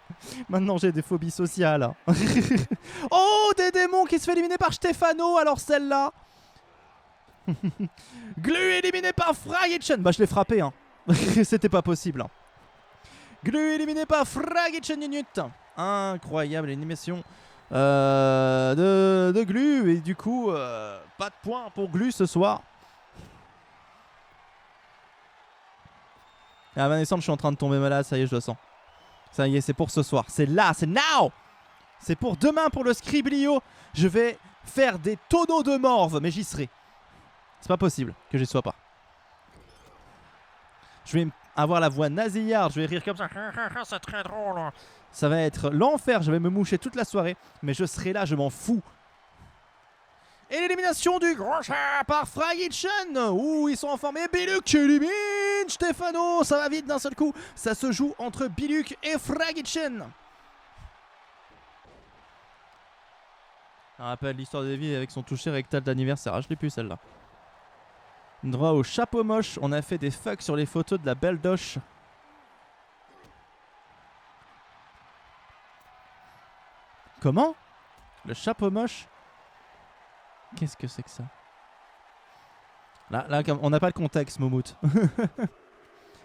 A: Maintenant j'ai des phobies sociales. Oh, des démons qui se fait éliminer par Stefano. Alors celle-là Glu éliminé par Fragitchen. Bah je l'ai frappé hein. C'était pas possible hein. Glu éliminé par Fragitchen Unit. Incroyable animation de Glu. Et du coup pas de points pour Glu ce soir. Ah Vanessa, je suis en train de tomber malade. Ça y est, je le sens. Ça y est, c'est pour ce soir. C'est là, c'est now. C'est pour demain pour le Scriblio. Je vais faire des tonneaux de morve. Mais j'y serai. C'est pas possible que j'y sois pas. Je vais avoir la voix nasillarde, je vais rire comme ça. C'est très drôle. Ça va être l'enfer, je vais me moucher toute la soirée. Mais je serai là, je m'en fous. Et l'élimination du grand chat par Fragitchen. Ouh, ils sont en forme. Et Biluk qui élimine Stefano. Ça va vite d'un seul coup. Ça se joue entre Biluk et Fragitchen. On rappelle l'histoire de Davy avec son toucher rectal d'anniversaire. Je l'ai plus celle-là. Droit au chapeau moche, on a fait des fucks sur les photos de la belle doche. Comment? Le chapeau moche? Qu'est-ce que c'est que ça? Là, on n'a pas le contexte, Moumout.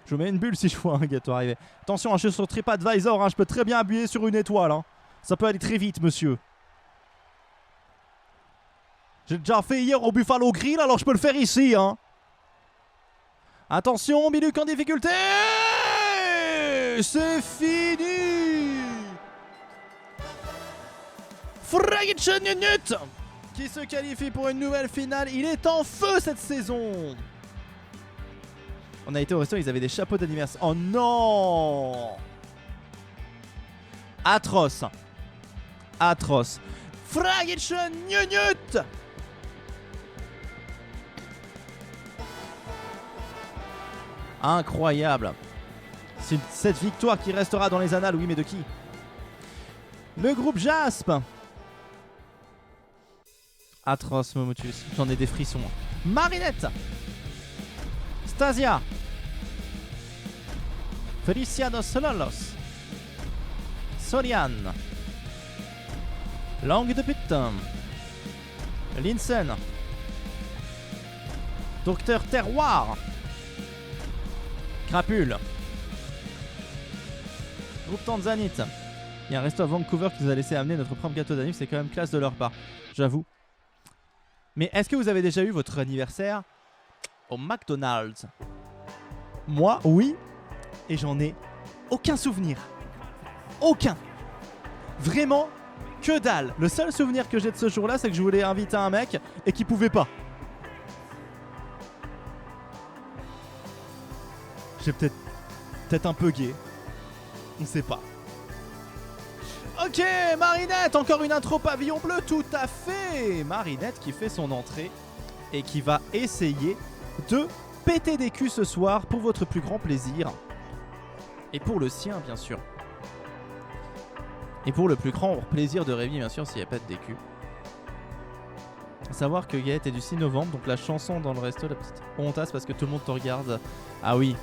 A: Je vous mets une bulle si je vois un gâteau arriver. Attention, je suis sur TripAdvisor, hein, je peux très bien appuyer sur une étoile. Hein. Ça peut aller très vite, monsieur. J'ai déjà fait hier au Buffalo Grill, alors je peux le faire ici. Hein. Attention, Biluk en difficulté. C'est fini. Fragitchen Unit qui se qualifie pour une nouvelle finale. Il est en feu cette saison. On a été au restaurant, ils avaient des chapeaux d'anniversaire. Oh non. Atroce. Atroce. Fragitchen Unit. Incroyable. C'est cette victoire qui restera dans les annales. Oui, mais de qui? Le groupe Jasp. Atroce, Momotus. J'en ai des frissons. Marinette. Stasia. Feliciano Sololos. Sorian. Langue de putain. Linsen. Docteur Terroir. Crapule. Groupe Tanzanite. Il y a un resto à Vancouver qui nous a laissé amener notre propre gâteau d'anniversaire. C'est quand même classe de leur part. J'avoue. Mais est-ce que vous avez déjà eu votre anniversaire au McDonald's? Moi, oui. Et j'en ai aucun souvenir. Aucun. Vraiment, que dalle. Le seul souvenir que j'ai de ce jour-là, c'est que je voulais inviter un mec et qu'il pouvait pas. J'ai peut-être un peu gay. On sait pas. Ok, Marinette, encore une intro pavillon bleu, tout à fait. Marinette qui fait son entrée et qui va essayer de péter des culs ce soir pour votre plus grand plaisir. Et pour le sien, bien sûr. Et pour le plus grand plaisir de Rémi, bien sûr, s'il n'y a pas de DQ. À savoir que Gaët est du 6 novembre, donc la chanson dans le resto, la petite hontasse parce que tout le monde te regarde. Ah oui.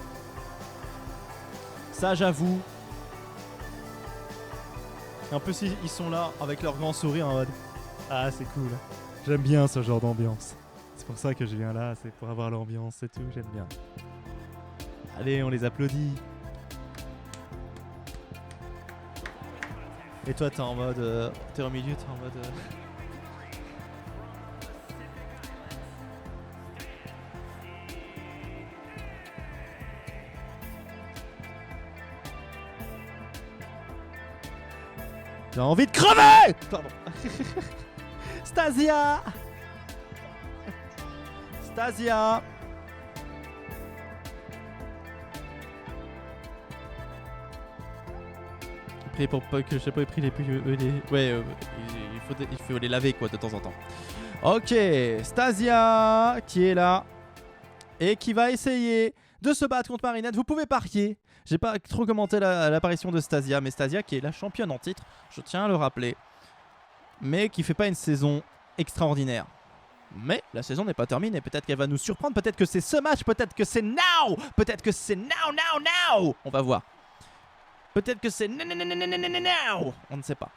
A: Ça, j'avoue. Et en plus, ils sont là avec leur grand sourire en mode ah, c'est cool. J'aime bien ce genre d'ambiance. C'est pour ça que je viens là, c'est pour avoir l'ambiance et tout, j'aime bien. Allez, on les applaudit. Et toi, t'es en mode. T'es au milieu, t'es en mode. J'ai envie de crever! Pardon. Stasia! Stasia! Après, pour pas que je sais pas, pris les ouais, il faut les laver quoi de temps en temps. Ok, Stasia qui est là et qui va essayer de se battre contre Marinette. Vous pouvez parier. J'ai pas trop commenté l'apparition de Stasia, mais Stasia qui est la championne en titre, je tiens à le rappeler, mais qui fait pas une saison extraordinaire. Mais la saison n'est pas terminée, peut-être qu'elle va nous surprendre, peut-être que c'est ce match, peut-être que c'est now, peut-être que c'est now. On va voir. Peut-être que c'est now. On ne sait pas.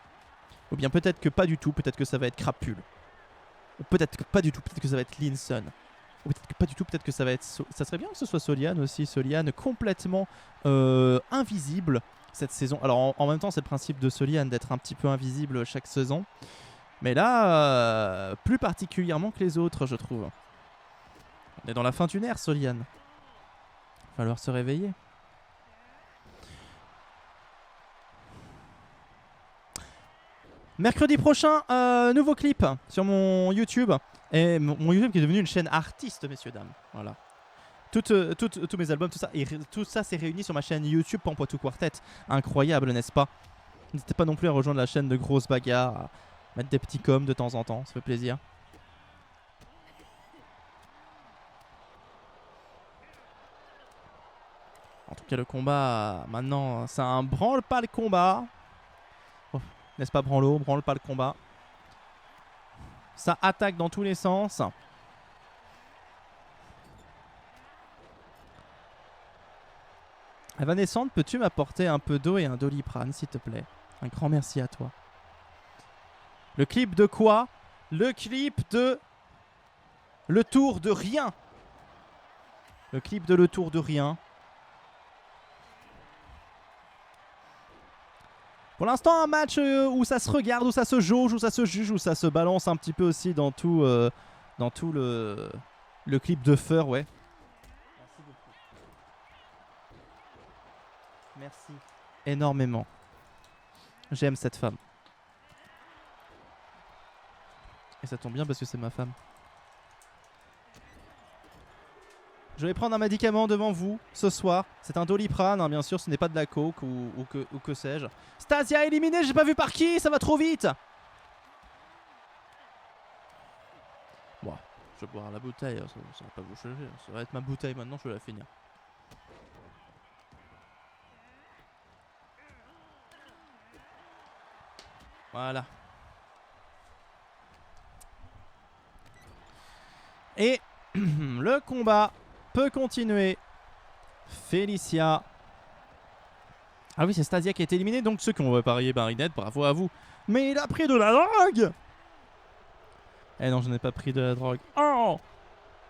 A: Ou bien peut-être que pas du tout, peut-être que ça va être Crapule. Ou peut-être que pas du tout, peut-être que ça va être Linson. Ou peut-être que pas du tout, peut-être que ça va être... Ça serait bien que ce soit Soliane aussi, Soliane complètement invisible cette saison. Alors en même temps c'est le principe de Soliane d'être un petit peu invisible chaque saison. Mais là, plus particulièrement que les autres je trouve. On est dans la fin d'une ère Soliane. Il va falloir se réveiller. Mercredi prochain, nouveau clip sur mon YouTube. Et mon YouTube qui est devenu une chaîne artiste, messieurs, dames. Voilà. Tous mes albums, tout ça s'est réuni sur ma chaîne YouTube Pampoitou Quartet. Incroyable, n'est-ce pas? N'hésitez pas non plus à rejoindre la chaîne de Grosse Bagarre, à mettre des petits coms de temps en temps, ça fait plaisir. En tout cas, le combat, maintenant, c'est un branle pas le combat. Oh, n'est-ce pas, branle pas le combat. Ça attaque dans tous les sens. Evanescente, peux-tu m'apporter un peu d'eau et un Doliprane, s'il te plaît? Un grand merci à toi. Le clip de quoi? Le clip de... Le tour de rien. Le clip de Le Tour de rien. Pour l'instant, un match où ça se regarde, où ça se jauge, où ça se juge, où ça se balance un petit peu aussi dans tout le clip de Feur, ouais. Merci beaucoup. Merci énormément. J'aime cette femme. Et ça tombe bien parce que c'est ma femme. Je vais prendre un médicament devant vous ce soir. C'est un Doliprane, hein, bien sûr, ce n'est pas de la coke ou que sais-je. Stasia éliminée, j'ai pas vu par qui, ça va trop vite. Bon, je vais boire la bouteille, ça va pas vous changer. Ça va être ma bouteille maintenant, je vais la finir. Voilà. Et le combat peut continuer. Félicia. Ah oui, c'est Stasia qui a été éliminée. Donc ceux qui ont parié Marinette, bravo à vous. Mais il a pris de la drogue. Eh non, je n'ai pas pris de la drogue. Oh,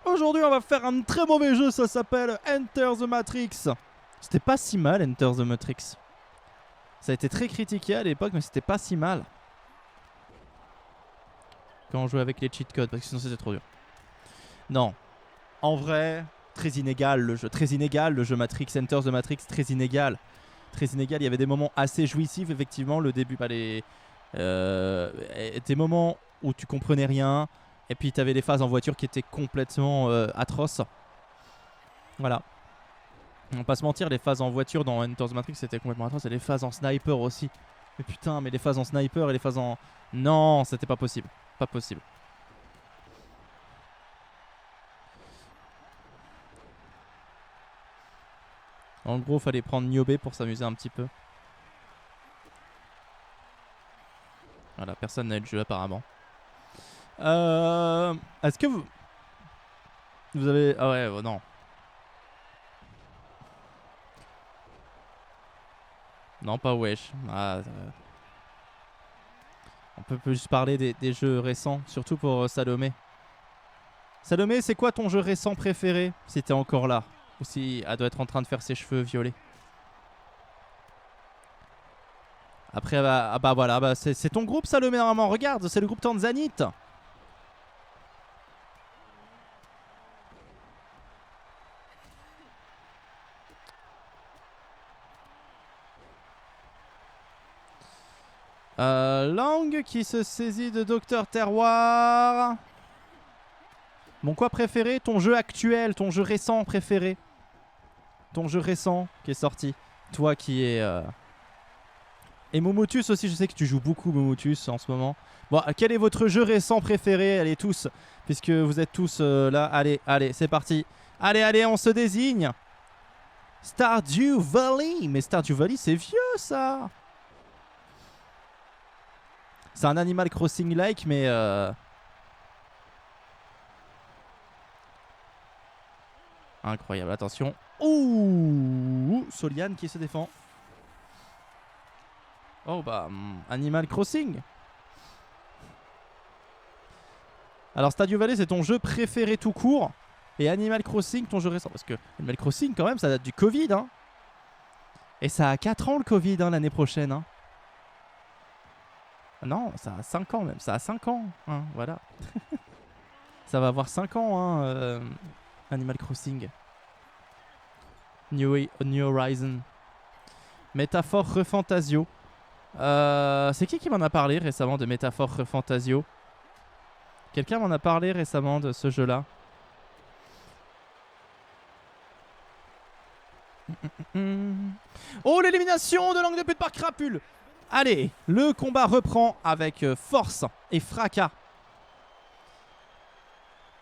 A: aujourd'hui, on va faire un très mauvais jeu. Ça s'appelle Enter the Matrix. C'était pas si mal, Enter the Matrix. Ça a été très critiqué à l'époque, mais c'était pas si mal. Quand on jouait avec les cheat codes, parce que sinon c'était trop dur. Non. En vrai, très inégal le jeu. Très inégal le jeu Matrix, Enter the Matrix, très inégal. Très inégal. Il y avait des moments assez jouissifs, effectivement. Le début, des moments où tu comprenais rien. Et puis, tu avais des phases en voiture qui étaient complètement atroces. Voilà. On va pas se mentir, les phases en voiture dans Enter the Matrix, c'était complètement atroce. Et les phases en sniper aussi. Mais putain, mais les phases en sniper et les phases en... Non, c'était pas possible. Pas possible. En gros, fallait prendre Niobé pour s'amuser un petit peu. Voilà, personne n'a eu le jeu apparemment. Est-ce que vous avez... Ah ouais, non. Non, pas wesh. On peut plus parler des jeux récents, surtout pour Salomé. Salomé, c'est quoi ton jeu récent préféré, si t'es encore là? Ou si elle doit être en train de faire ses cheveux violets. Après, voilà, c'est ton groupe Salomé normalement. Regarde, c'est le groupe Tanzanite. Langue qui se saisit de Docteur Terroir. Mon quoi préféré? Ton jeu actuel, ton jeu récent préféré. Ton jeu récent qui est sorti. Toi qui es... Et Momotus aussi, je sais que tu joues beaucoup Momotus en ce moment. Bon, quel est votre jeu récent préféré? Allez tous, puisque vous êtes tous là. Allez, c'est parti. Allez, on se désigne. Stardew Valley. Mais Stardew Valley, c'est vieux ça. C'est un Animal Crossing-like, mais... Incroyable, attention. Ouh, Soliane qui se défend. Oh bah, Animal Crossing. Alors Stardew Valley, c'est ton jeu préféré tout court. Et Animal Crossing, ton jeu récent. Parce que Animal Crossing, quand même, ça date du Covid. Hein. Et ça a 4 ans le Covid l'année prochaine. Hein. Non, ça a 5 ans même. Ça a 5 ans. Hein, voilà. Ça va avoir 5 ans, hein, Animal Crossing. New Horizon. Métaphore Refantasio. C'est qui m'en a parlé récemment de Métaphore Refantasio? Quelqu'un m'en a parlé récemment de ce jeu-là. Oh, l'élimination de Langue de pute par Crapule. Allez, le combat reprend avec force et fracas.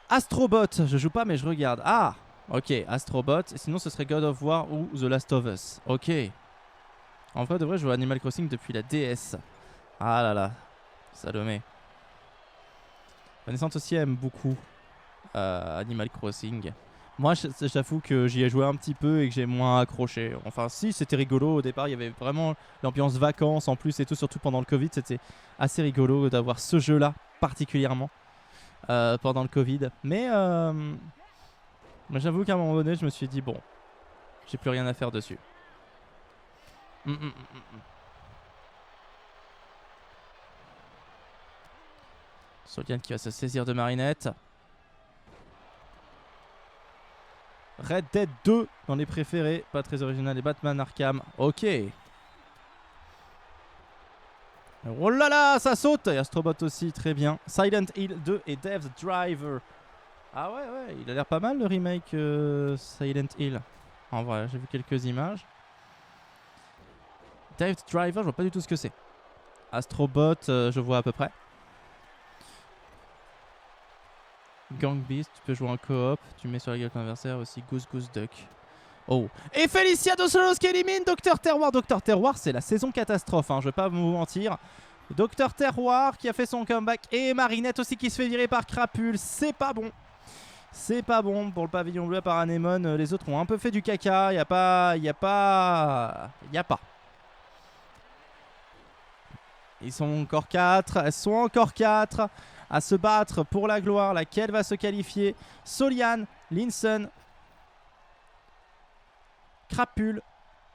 A: Astrobot, je joue pas mais je regarde. Ah, ok, Astrobot. Sinon ce serait God of War ou The Last of Us. Ok. En vrai, de vrai, je joue à Animal Crossing depuis la DS. Ah là là, Salomé. Vanessa aussi aime beaucoup Animal Crossing. Moi, j'avoue que j'y ai joué un petit peu et que j'ai moins accroché. Enfin, si, c'était rigolo. Au départ, il y avait vraiment l'ambiance vacances en plus et tout, surtout pendant le Covid. C'était assez rigolo d'avoir ce jeu-là, particulièrement, pendant le Covid. Mais j'avoue qu'à un moment donné, je me suis dit, bon, j'ai plus rien à faire dessus. Soliane qui va se saisir de Marinette. Red Dead 2 dans les préférés, pas très original, et Batman Arkham, ok. Oh là là, ça saute. Et Astrobot aussi, très bien. Silent Hill 2 et Dev's Driver. Ah ouais, il a l'air pas mal le remake Silent Hill. En vrai, j'ai vu quelques images. Dev's Driver, je vois pas du tout ce que c'est. Astrobot, je vois à peu près. Gang Beast, tu peux jouer en coop. Tu mets sur la gueule de ton adversaire aussi. Goose Duck. Oh. Et Félicia Dosolos qui élimine Docteur Terroir. Docteur Terroir, c'est la saison catastrophe, hein, je vais pas vous mentir. Docteur Terroir qui a fait son comeback. Et Marinette aussi qui se fait virer par Crapule. C'est pas bon. C'est pas bon pour le pavillon bleu par Anémone. Les autres ont un peu fait du caca. Y a pas. Ils sont encore 4. Elles sont encore 4 à se battre pour la gloire. Laquelle va se qualifier? Soliane, Linson, Crapule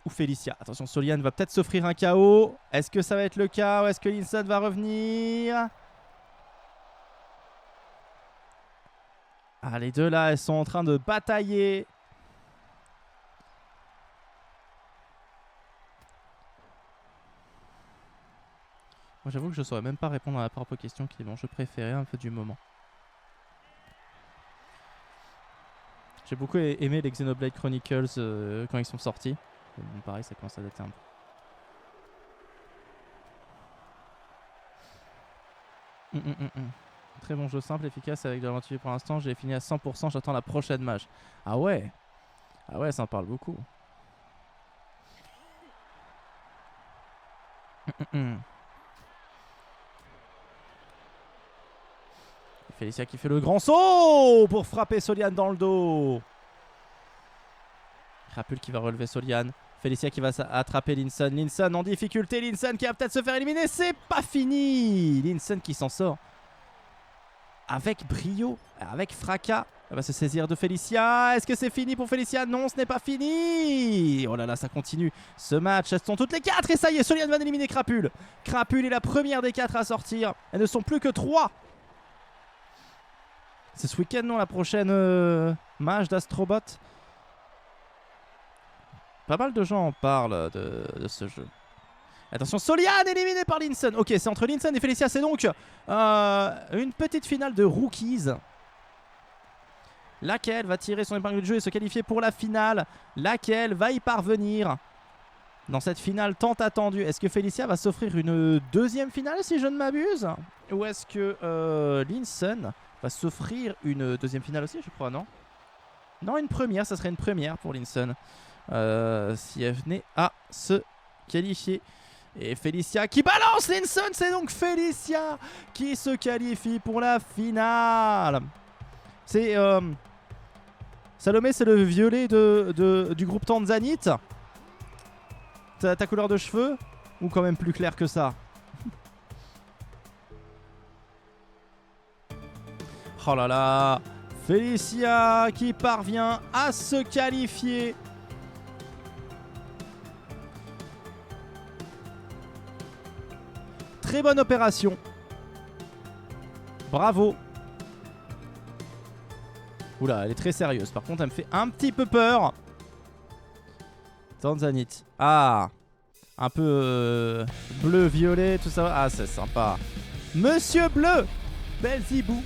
A: ou Félicia. Attention, Soliane va peut-être s'offrir un KO. Est-ce que ça va être le cas ou est-ce que Linson va revenir? Ah, les deux là, elles sont en train de batailler. Moi j'avoue que je saurais même pas répondre à ma propre question qui est mon jeu préféré un peu du moment. J'ai beaucoup aimé les Xenoblade Chronicles quand ils sont sortis. Bon, pareil, ça commence à dater un peu. Très bon jeu simple, efficace avec de l'aventure pour l'instant. J'ai fini à 100%, j'attends la prochaine mage. Ah ouais. Ah ouais, ça en parle beaucoup. Félicia qui fait le grand saut pour frapper Soliane dans le dos. Crapule qui va relever Soliane. Félicia qui va attraper Linson. Linson en difficulté. Linson qui va peut-être se faire éliminer. C'est pas fini. Linson qui s'en sort avec brio, avec fracas. Elle va se saisir de Félicia. Est-ce que c'est fini pour Félicia? Non, ce n'est pas fini. Oh là là, ça continue. Ce match, elles sont toutes les 4. Et ça y est, Soliane va éliminer Crapule. Crapule est la première des 4 à sortir. Elles ne sont plus que 3. C'est ce week-end, non, la prochaine mage d'Astrobot? Pas mal de gens en parlent de ce jeu. Attention, Soliane éliminée par Linson. Ok, c'est entre Linson et Félicia. C'est donc une petite finale de rookies. Laquelle va tirer son épingle du jeu et se qualifier pour la finale? Laquelle va y parvenir dans cette finale tant attendue? Est-ce que Félicia va s'offrir une deuxième finale si je ne m'abuse? Ou est-ce que Linson va s'offrir une deuxième finale aussi, je crois, non? Non, une première, ça serait une première pour Linson. Si elle venait à se qualifier. Et Félicia qui balance Linson, c'est donc Félicia qui se qualifie pour la finale. C'est Salomé, c'est le violet du groupe Tanzanite. Ta couleur de cheveux? Ou quand même plus clair que ça? Oh là là, Félicia qui parvient à se qualifier. Très bonne opération. Bravo. Oula, elle est très sérieuse. Par contre, elle me fait un petit peu peur. Tanzanite. Ah, un peu bleu, violet, tout ça. Ah, c'est sympa. Monsieur Bleu. Belzebub.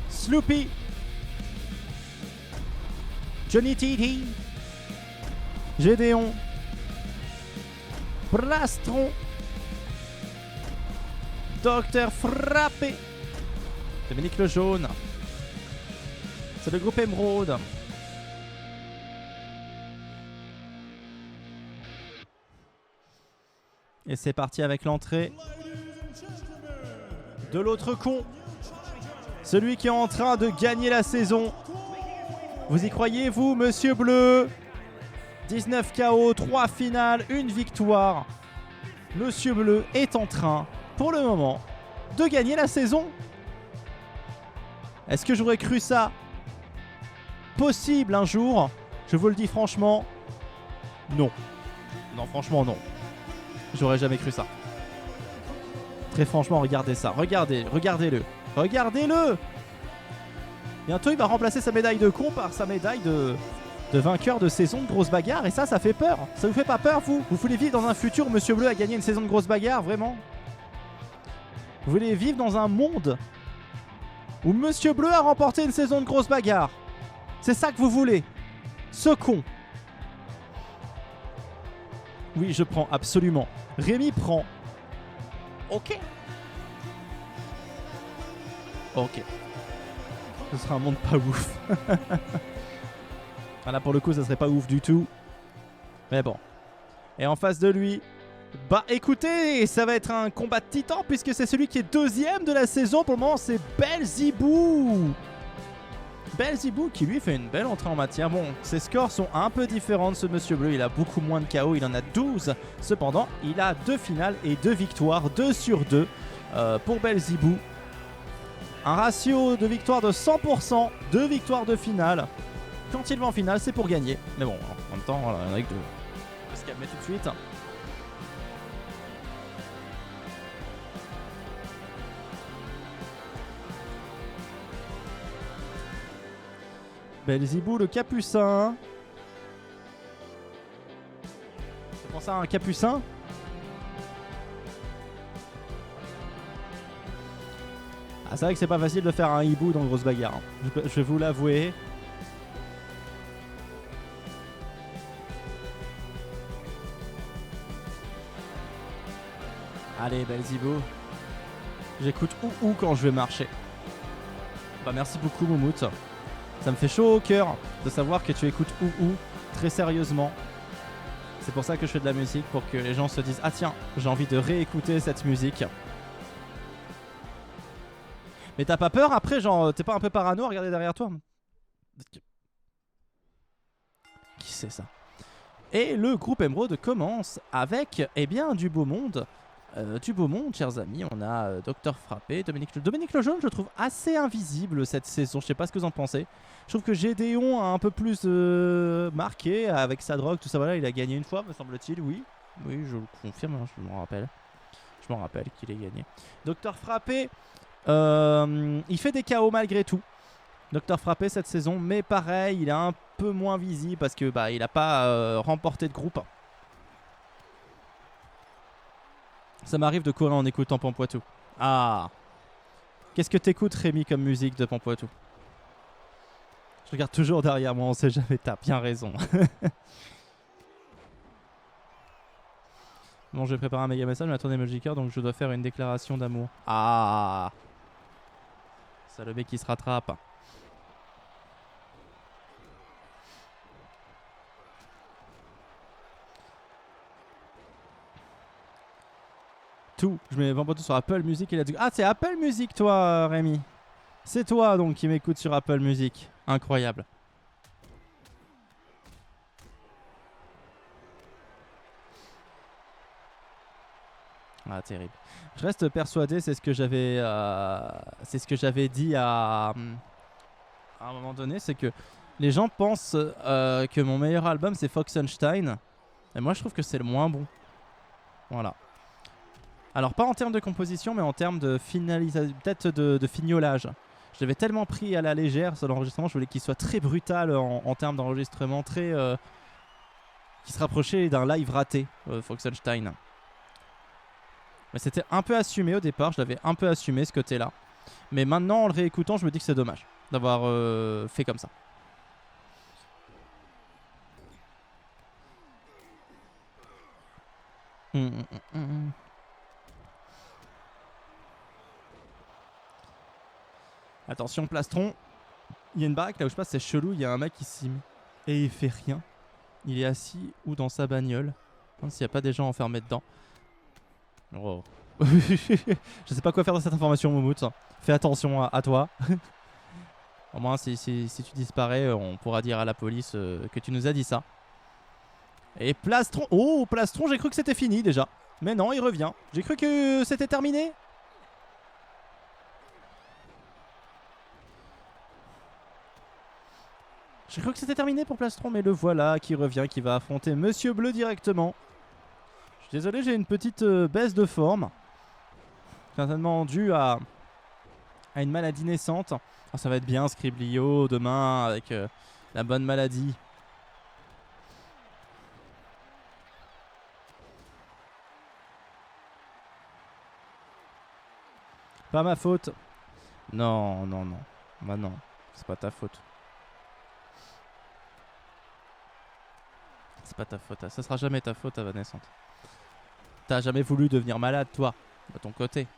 A: Sloopy. Johnny Titi. Gédéon. Plastron. Docteur Frappé. Dominique le Jaune. C'est le groupe Émeraude. Et c'est parti avec l'entrée de l'autre con. Celui qui est en train de gagner la saison. Vous y croyez, vous, Monsieur Bleu? 19 KO, 3 finales, 1 victoire. Monsieur Bleu est en train, pour le moment, de gagner la saison. Est-ce que j'aurais cru ça possible un jour? Je vous le dis franchement, non. Non, franchement, non. J'aurais jamais cru ça. Très franchement, regardez ça. Regardez-le. Regardez-le. Bientôt, il va remplacer sa médaille de con par sa médaille de vainqueur de saison de grosse bagarre. Et ça fait peur. Ça vous fait pas peur, vous? Vous voulez vivre dans un futur où Monsieur Bleu a gagné une saison de grosse bagarre, vraiment? Vous voulez vivre dans un monde où Monsieur Bleu a remporté une saison de grosse bagarre? C'est ça que vous voulez? Ce con. Oui, je prends, absolument. Rémi prend. Ok. Ok. Ce sera un monde pas ouf. Là, pour le coup, ça serait pas ouf du tout. Mais bon. Et en face de lui, bah écoutez, ça va être un combat de titan puisque c'est celui qui est deuxième de la saison. Pour le moment, c'est Belzebub. Belzebub qui lui fait une belle entrée en matière. Bon, ses scores sont un peu différents de ce Monsieur Bleu. Il a beaucoup moins de KO, il en a 12. Cependant, il a 2 finales et 2 victoires, 2 sur 2 pour Belzebub. Un ratio de victoire de 100%, 2 victoires de finale. Quand il va en finale, c'est pour gagner. Mais bon, en même temps, voilà, il y en a que 2. On va se calmer tout de suite.
B: Belzebou le capucin. Tu penses à un capucin? Ah, c'est vrai que c'est pas facile de faire un hibou dans Grosse Bagarre. Hein. Je vais vous l'avouer. Allez, Belzebou. J'écoute ou quand je vais marcher. Bah merci beaucoup Moumout. Ça me fait chaud au cœur de savoir que tu écoutes ou très sérieusement. C'est pour ça que je fais de la musique, pour que les gens se disent ah tiens, j'ai envie de réécouter cette musique. Mais t'as pas peur après, genre t'es pas un peu parano à regarder derrière toi? Qui c'est ça? Et le groupe Emeraude commence avec eh bien du beau monde. Du beau monde, chers amis. On a Docteur Frappé, Dominique Lejeune, je trouve assez invisible cette saison. Je sais pas ce que vous en pensez. Je trouve que Gédéon a un peu plus marqué avec sa drogue, tout ça. Voilà, il a gagné une fois, me semble-t-il. Oui, oui, je le confirme. Hein, je m'en rappelle. Je m'en rappelle qu'il ait gagné. Docteur Frappé, il fait des KO malgré tout. Docteur Frappé cette saison, mais pareil, il est un peu moins visible parce que bah il a pas remporté de groupe. Ça m'arrive de courir en écoutant Pampoitou. Ah. Qu'est-ce que t'écoutes, Rémi, comme musique de Pampoitou? Je regarde toujours derrière moi, on sait jamais, t'as bien raison. Bon, je vais préparer un méga message, mais attendez, Magiker, donc je dois faire une déclaration d'amour. Ah. C'est le mec qui se rattrape. Je mets Pampoitou sur Apple Music et là. Ah, c'est Apple Music, toi, Rémi. C'est toi donc qui m'écoute sur Apple Music. Incroyable. Ah, terrible. Je reste persuadé, c'est ce que j'avais dit à un moment donné, c'est que les gens pensent que mon meilleur album c'est Foxenstein. Et moi je trouve que c'est le moins bon. Voilà. Alors pas en termes de composition, mais en termes de finalisation, peut-être de fignolage. Je l'avais tellement pris à la légère sur l'enregistrement, je voulais qu'il soit très brutal en termes d'enregistrement, très qui se rapprochait d'un live raté, Foxenstein. Mais c'était un peu assumé au départ, je l'avais un peu assumé ce côté-là. Mais maintenant en le réécoutant, je me dis que c'est dommage d'avoir fait comme ça. Attention, plastron. Il y a une baraque là où je passe, c'est chelou. Il y a un mec qui s'y met et il fait rien. Il est assis ou dans sa bagnole. S'il n'y a pas des gens enfermés dedans. Oh. Je sais pas quoi faire de cette information, Moumout. Fais attention à toi. Au moins, si tu disparais, on pourra dire à la police que tu nous as dit ça. Et plastron. Oh, plastron, j'ai cru que c'était fini déjà. Mais non, il revient. J'ai cru que c'était terminé. J'ai cru que c'était terminé pour Plastron, mais le voilà qui revient, qui va affronter Monsieur Bleu directement. Je suis désolé, j'ai une petite baisse de forme. Certainement due à une maladie naissante. Ah, ça va être bien, Scriblio, demain, avec la bonne maladie. Pas ma faute. Non, non, non. Bah non, c'est pas ta faute. C'est pas ta faute. Ça sera jamais ta faute, ta naissante. T'as jamais voulu devenir malade, toi, de ton côté.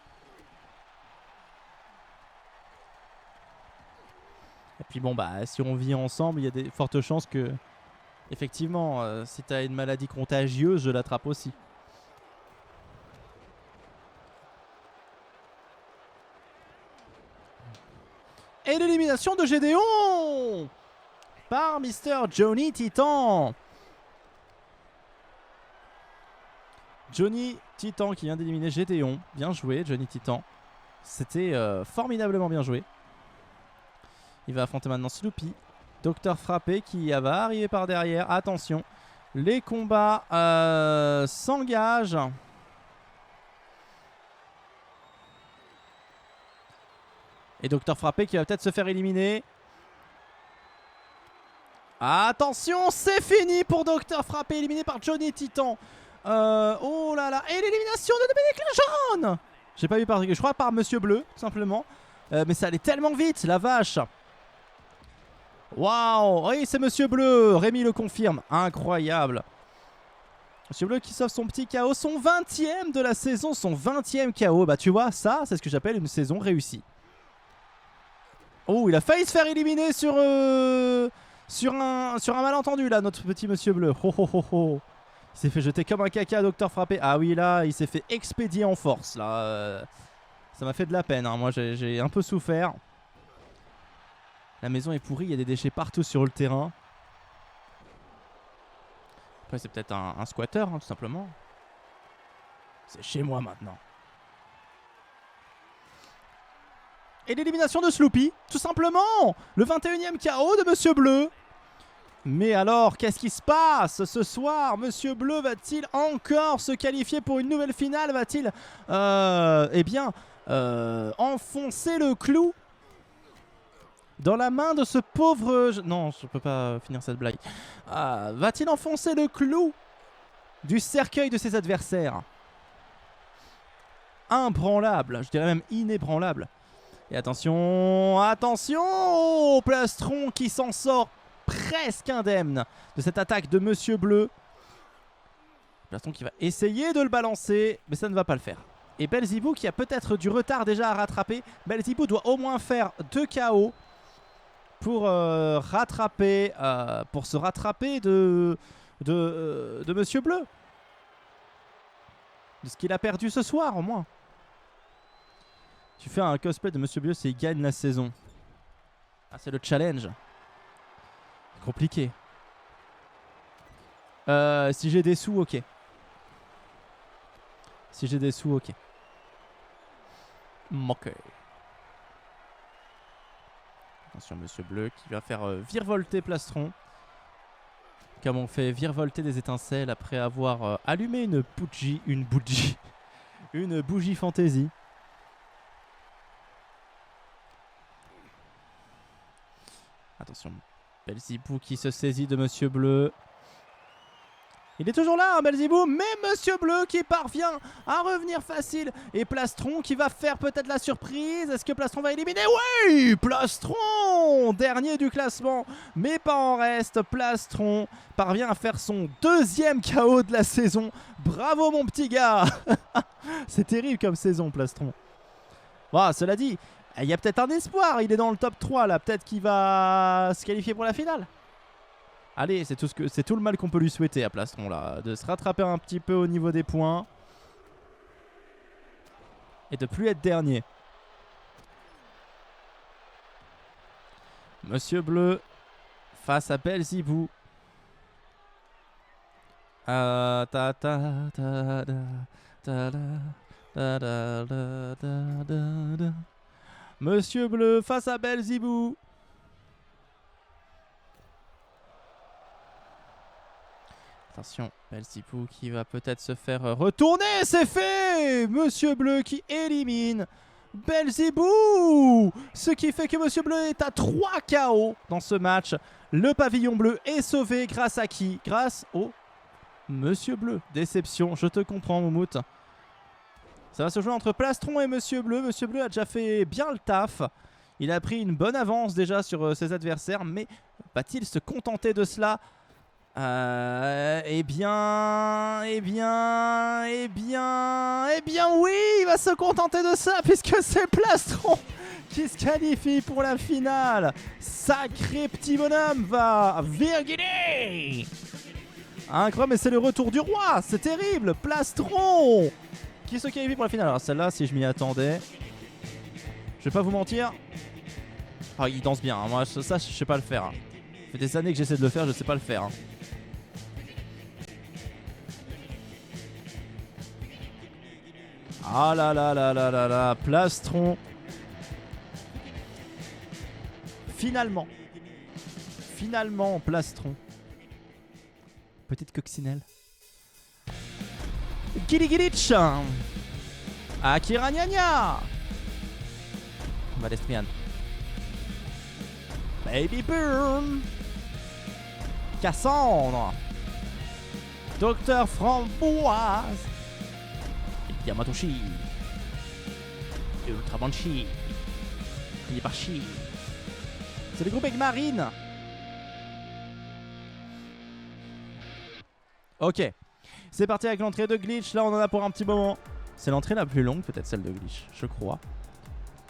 B: Et puis bon, bah, si on vit ensemble, il y a des fortes chances que, effectivement, si t'as une maladie contagieuse, je l'attrape aussi. Et l'élimination de Gédéon par Mr. Johnny Titan. Johnny Titan qui vient d'éliminer Gédéon. Bien joué, Johnny Titan. C'était formidablement bien joué. Il va affronter maintenant Sloopy. Docteur Frappé qui va arriver par derrière. Attention, les combats s'engagent. Et Docteur Frappé qui va peut-être se faire éliminer. Attention, c'est fini pour Dr Frappé, éliminé par Johnny Titan. Oh là là, et l'élimination de Dominique Lejeune. J'ai pas vu par, je crois par Monsieur Bleu, tout simplement. Mais ça allait tellement vite, la vache. Waouh, oui, c'est Monsieur Bleu, Rémi le confirme, incroyable. Monsieur Bleu qui sauve son petit KO, son 20e de la saison, son 20e KO. Bah tu vois, ça, c'est ce que j'appelle une saison réussie. Oh, il a failli se faire éliminer sur un malentendu là, notre petit Monsieur Bleu. Oh, oh, oh, oh. Il s'est fait jeter comme un caca, Dr Frappé. Ah oui, là, il s'est fait expédier en force. Là, ça m'a fait de la peine. Hein. Moi, j'ai un peu souffert. La maison est pourrie, il y a des déchets partout sur le terrain. Après, c'est peut-être un squatter, hein, tout simplement. C'est chez moi maintenant. Et l'élimination de Sloopy, tout simplement. Le 21e KO de Monsieur Bleu. Mais alors, qu'est-ce qui se passe ce soir? Monsieur Bleu va-t-il encore se qualifier pour une nouvelle finale? Va-t-il, enfoncer le clou dans la main de ce pauvre... Non, je peux pas finir cette blague. Va-t-il enfoncer le clou du cercueil de ses adversaires? Imbranlable, je dirais même inébranlable. Et attention, attention, Plastron qui s'en sort presque indemne de cette attaque de Monsieur Bleu. Plastron qui va essayer de le balancer, mais ça ne va pas le faire. Et Belzebou qui a peut-être du retard déjà à rattraper. Belzebou doit au moins faire 2 KO pour se rattraper de Monsieur Bleu. De ce qu'il a perdu ce soir au moins. Tu fais un cosplay de Monsieur Bleu s'il gagne la saison. Ah, c'est le challenge. Compliqué. Si j'ai des sous, ok. Si j'ai des sous, ok. Ok. Attention, Monsieur Bleu qui va faire virevolter Plastron. Comme on fait virevolter des étincelles après avoir allumé une bougie fantaisie. Attention, Belzebou qui se saisit de Monsieur Bleu. Il est toujours là, hein, Belzebou, mais Monsieur Bleu qui parvient à revenir facile. Et Plastron qui va faire peut-être la surprise. Est-ce que Plastron va éliminer? Oui, Plastron, dernier du classement, mais pas en reste. Plastron parvient à faire son 2e KO de la saison. Bravo mon petit gars. C'est terrible comme saison, Plastron. Bon, cela dit, il y a peut-être un espoir, il est dans le top 3 là, peut-être qu'il va se qualifier pour la finale. Allez, c'est tout le mal qu'on peut lui souhaiter à Plastron là, de se rattraper un petit peu au niveau des points et de plus être dernier. Monsieur Bleu face à Belzebou. Monsieur Bleu face à Belzebou. Attention, Belzebou qui va peut-être se faire retourner. C'est fait. Monsieur Bleu qui élimine Belzebou. Ce qui fait que Monsieur Bleu est à 3 KO dans ce match. Le pavillon bleu est sauvé grâce à qui? Grâce au Monsieur Bleu. Déception, je te comprends Moumout. Ça va se jouer entre Plastron et Monsieur Bleu. Monsieur Bleu a déjà fait bien le taf. Il a pris une bonne avance déjà sur ses adversaires. Mais va-t-il se contenter de cela? Eh bien, oui, il va se contenter de ça puisque c'est Plastron qui se qualifie pour la finale. Sacré petit bonhomme va virguler. Incroyable, mais c'est le retour du roi. C'est terrible. Plastron qui se qualifie pour la finale. Alors celle-là, si je m'y attendais, je vais pas vous mentir. Ah, il danse bien. Hein. Moi, ça, je sais pas le faire. Hein. Ça fait des années que j'essaie de le faire, je sais pas le faire. Hein. Ah là là là là là là, Plastron. Finalement, Plastron. Petite coccinelle. Giligilich. Akira Gnagna. Valestrian. Baby Burn. Cassandre. Docteur Framboise. Yamatoshi. Ultra Banshee. Hibashi. C'est le groupe Egmarine. Ok. C'est parti avec l'entrée de Glitch. Là, on en a pour un petit moment. C'est l'entrée la plus longue, peut-être celle de Glitch, je crois.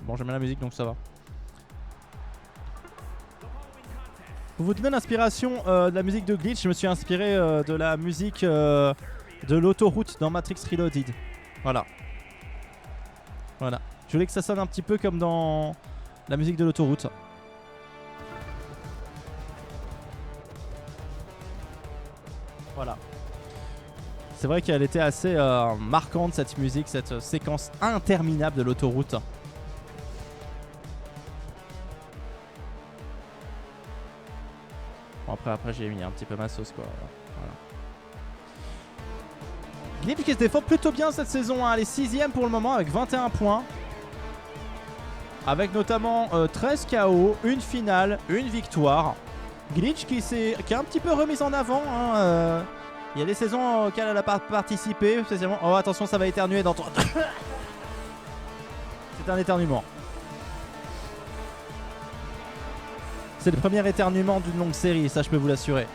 B: Bon, j'aime bien la musique, donc ça va. Pour vous donner l'inspiration de la musique de Glitch, je me suis inspiré de la musique de l'autoroute dans Matrix Reloaded. Voilà. Voilà. Je voulais que ça sonne un petit peu comme dans la musique de l'autoroute. Voilà. C'est vrai qu'elle était assez marquante cette musique, cette séquence interminable de l'autoroute. Bon, après j'ai mis un petit peu ma sauce quoi. Voilà. Glitch qui se défend plutôt bien cette saison, hein. Elle est 6ème pour le moment avec 21 points. Avec notamment 13 KO, une finale, une victoire. Glitch qui est un petit peu remise en avant, hein. Il y a des saisons auxquelles elle n'a pas participé, spécialement. Oh attention, ça va éternuer dans ton... C'est un éternuement. C'est le premier éternuement d'une longue série, ça je peux vous l'assurer.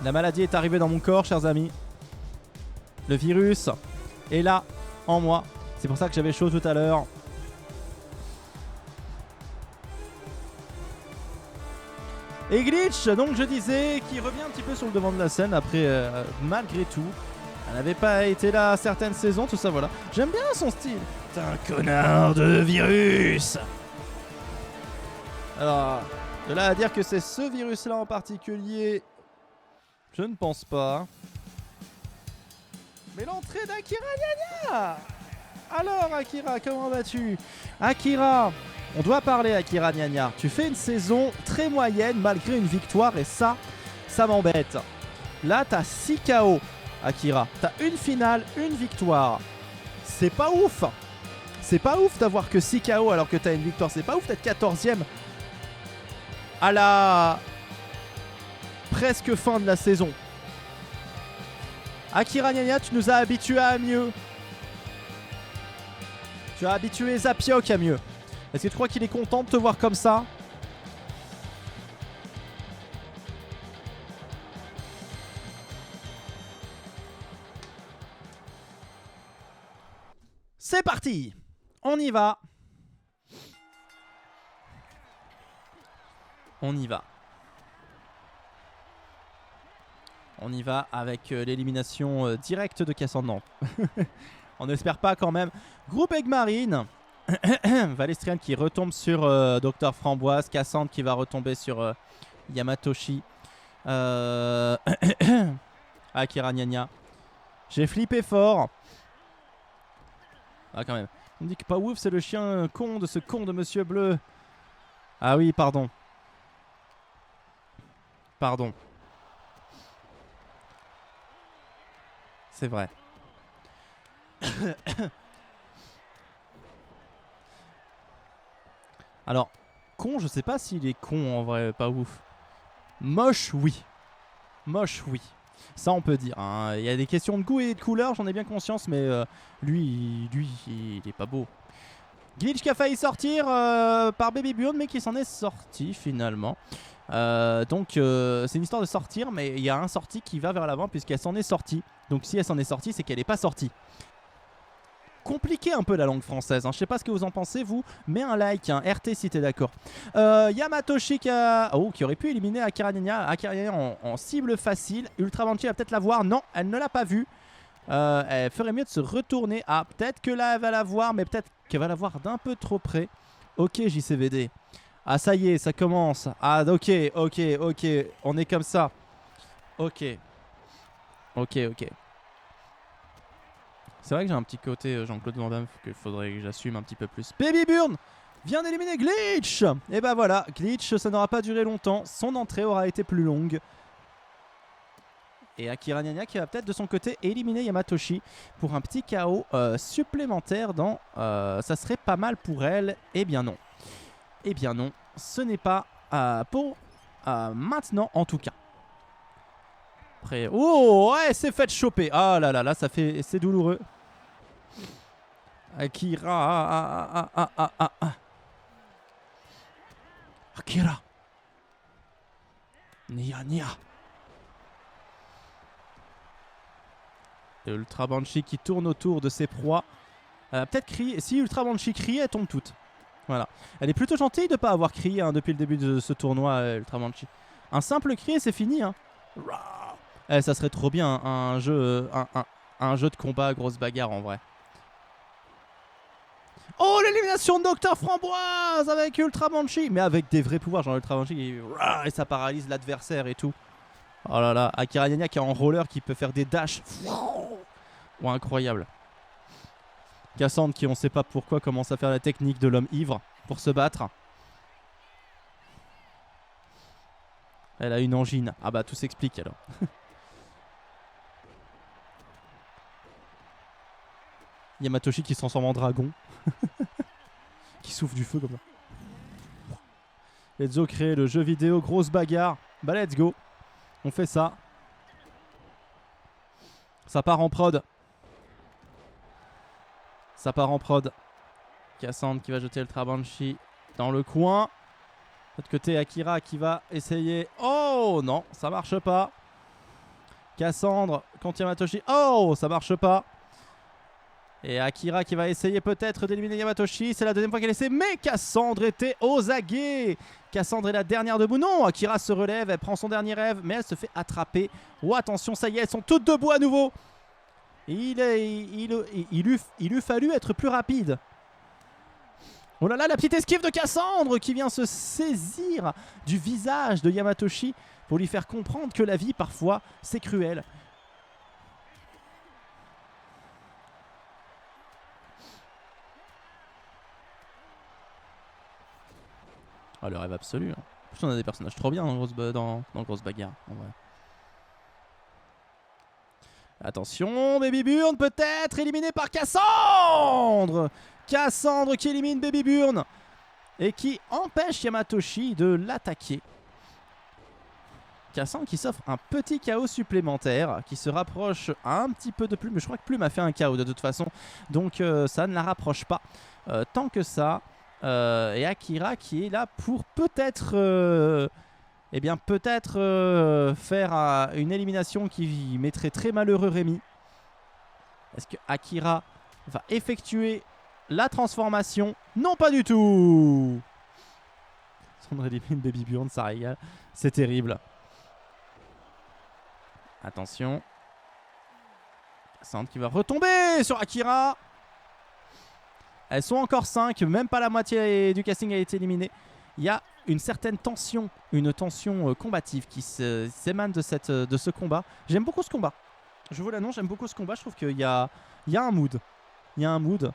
B: La maladie est arrivée dans mon corps, chers amis. Le virus est là, en moi. C'est pour ça que j'avais chaud tout à l'heure. Et Glitch, donc je disais, qui revient un petit peu sur le devant de la scène après, malgré tout. Elle n'avait pas été là certaines saisons, tout ça, voilà. J'aime bien son style. T'es un connard de virus. Alors, de là à dire que c'est ce virus-là en particulier, je ne pense pas. Mais l'entrée d'Akira Nyanya. Alors Akira, comment vas-tu? Akira, on doit parler Akira Nyanya. Tu fais une saison très moyenne malgré une victoire et ça m'embête. Là, t'as 6 KO, Akira. T'as une finale, une victoire. C'est pas ouf. C'est pas ouf d'avoir que 6 KO alors que t'as une victoire. C'est pas ouf d'être 14ème à la presque fin de la saison. Akira Nyanya, tu nous as habitués à mieux. Tu as habitué Zapiok à mieux. Est-ce que tu crois qu'il est content de te voir comme ça? C'est parti! On y va. On y va. On y va avec l'élimination directe de Cassandre. On n'espère pas quand même. Groupe Egmarine. Valestrian qui retombe sur Docteur Framboise. Cassandre qui va retomber sur Yamatoshi. Akira Nyanya. J'ai flippé fort. Ah quand même. On me dit que pas ouf, c'est le chien con de ce con de Monsieur Bleu. Ah oui, pardon. Pardon. C'est vrai. Alors, con, je sais pas s'il est con en vrai, pas ouf. Moche, oui. Moche, oui. Ça, on peut dire. Hein. Il y a des questions de goût et de couleur, j'en ai bien conscience, mais lui, il est pas beau. Glitch qui a failli sortir par Baby Burn, mais qui s'en est sorti finalement. Donc, c'est une histoire de sortir, mais il y a un sorti qui va vers l'avant puisqu'elle s'en est sortie. Donc, si elle s'en est sortie, c'est qu'elle n'est pas sortie. Compliqué un peu la langue française, hein. Je sais pas ce que vous en pensez vous, mets un like, un RT si t'es d'accord. Yamatoshi qui aurait pu éliminer Akira Nyanya en cible facile. Ultra Banshee va peut-être la voir, non elle ne l'a pas vue. Elle ferait mieux de se retourner. Ah peut-être que là elle va la voir, mais peut-être qu'elle va la voir d'un peu trop près. Ok JCVD. Ah ça y est, ça commence. Ah ok, on est comme ça. Ok. C'est vrai que j'ai un petit côté Jean-Claude Van Damme qu'il faudrait que j'assume un petit peu plus. Baby Burn vient d'éliminer Glitch. Et bah voilà, Glitch, ça n'aura pas duré longtemps. Son entrée aura été plus longue. Et Akira Nyanya qui va peut-être de son côté éliminer Yamatoshi pour un petit KO supplémentaire dans... ça serait pas mal pour elle. Eh bien non. Eh bien non. ce n'est pas pour maintenant en tout cas. Après, oh ouais, c'est fait choper. Ah là là là, ça fait, c'est douloureux. Akira, Akira. Nia Nia. Et Ultra Banshee qui tourne autour de ses proies. Peut-être crier. Si Ultra Banshee crie, elles tombent toutes. Voilà. Elle est plutôt gentille de ne pas avoir crié hein, depuis le début de ce tournoi, Ultra Banshee. Un simple cri et c'est fini. Hein. Ça serait trop bien un jeu, un jeu de combat, grosse bagarre en vrai. Oh, l'élimination de Docteur Framboise avec Ultra Banshee. Mais avec des vrais pouvoirs, genre Ultra Banshee et ça paralyse l'adversaire et tout. Oh là là, Akira Nia Nia qui est en roller, qui peut faire des dashs. Oh, incroyable. Cassandre qui on sait pas pourquoi commence à faire la technique de l'homme ivre pour se battre. Elle a une angine. Ah bah tout s'explique alors. Yamatoshi qui se transforme en dragon. Qui souffle du feu comme ça. Let's go créer le jeu vidéo, grosse bagarre. Bah let's go. On fait ça. Ça part en prod. Ça part en prod. Cassandre qui va jeter Ultra Banshee dans le coin. De l'autre côté, Akira qui va essayer. Oh non, ça marche pas. Cassandre contre Yamatoshi. Oh, ça marche pas. Et Akira qui va essayer peut-être d'éliminer Yamatoshi. C'est la deuxième fois qu'elle essaie. Mais Cassandre était aux aguets. Cassandre est la dernière debout. Non, Akira se relève. Elle prend son dernier rêve. Mais elle se fait attraper. Oh, attention, ça y est, elles sont toutes debout à nouveau. Il eût fallu être plus rapide. Oh là là, la petite esquive de Cassandre qui vient se saisir du visage de Yamatoshi pour lui faire comprendre que la vie, parfois, c'est cruel. Oh, le rêve absolu. Hein. En plus, on a des personnages trop bien dans Grosse Bagarre. En vrai. Attention, Baby Burn peut être éliminé par Cassandre. Cassandre qui élimine Baby Burn et qui empêche Yamatoshi de l'attaquer. Cassandre qui s'offre un petit KO supplémentaire, qui se rapproche un petit peu de Plume, mais je crois que Plume a fait un KO de toute façon, donc ça ne la rapproche pas tant que ça. Et Akira qui est là pour peut-être faire une élimination qui mettrait très malheureux Rémi. Est-ce que Akira va effectuer la transformation? Non, pas du tout. Son élimine Baby Burn, ça régale. C'est terrible. Attention. Cassandre qui va retomber sur Akira. Elles sont encore 5, même pas la moitié du casting a été éliminé. Il y a une certaine tension, une tension combative qui s'émane de ce combat. J'aime beaucoup ce combat. Je vous l'annonce, j'aime beaucoup ce combat. Je trouve qu'il y a un mood. Il y a un mood.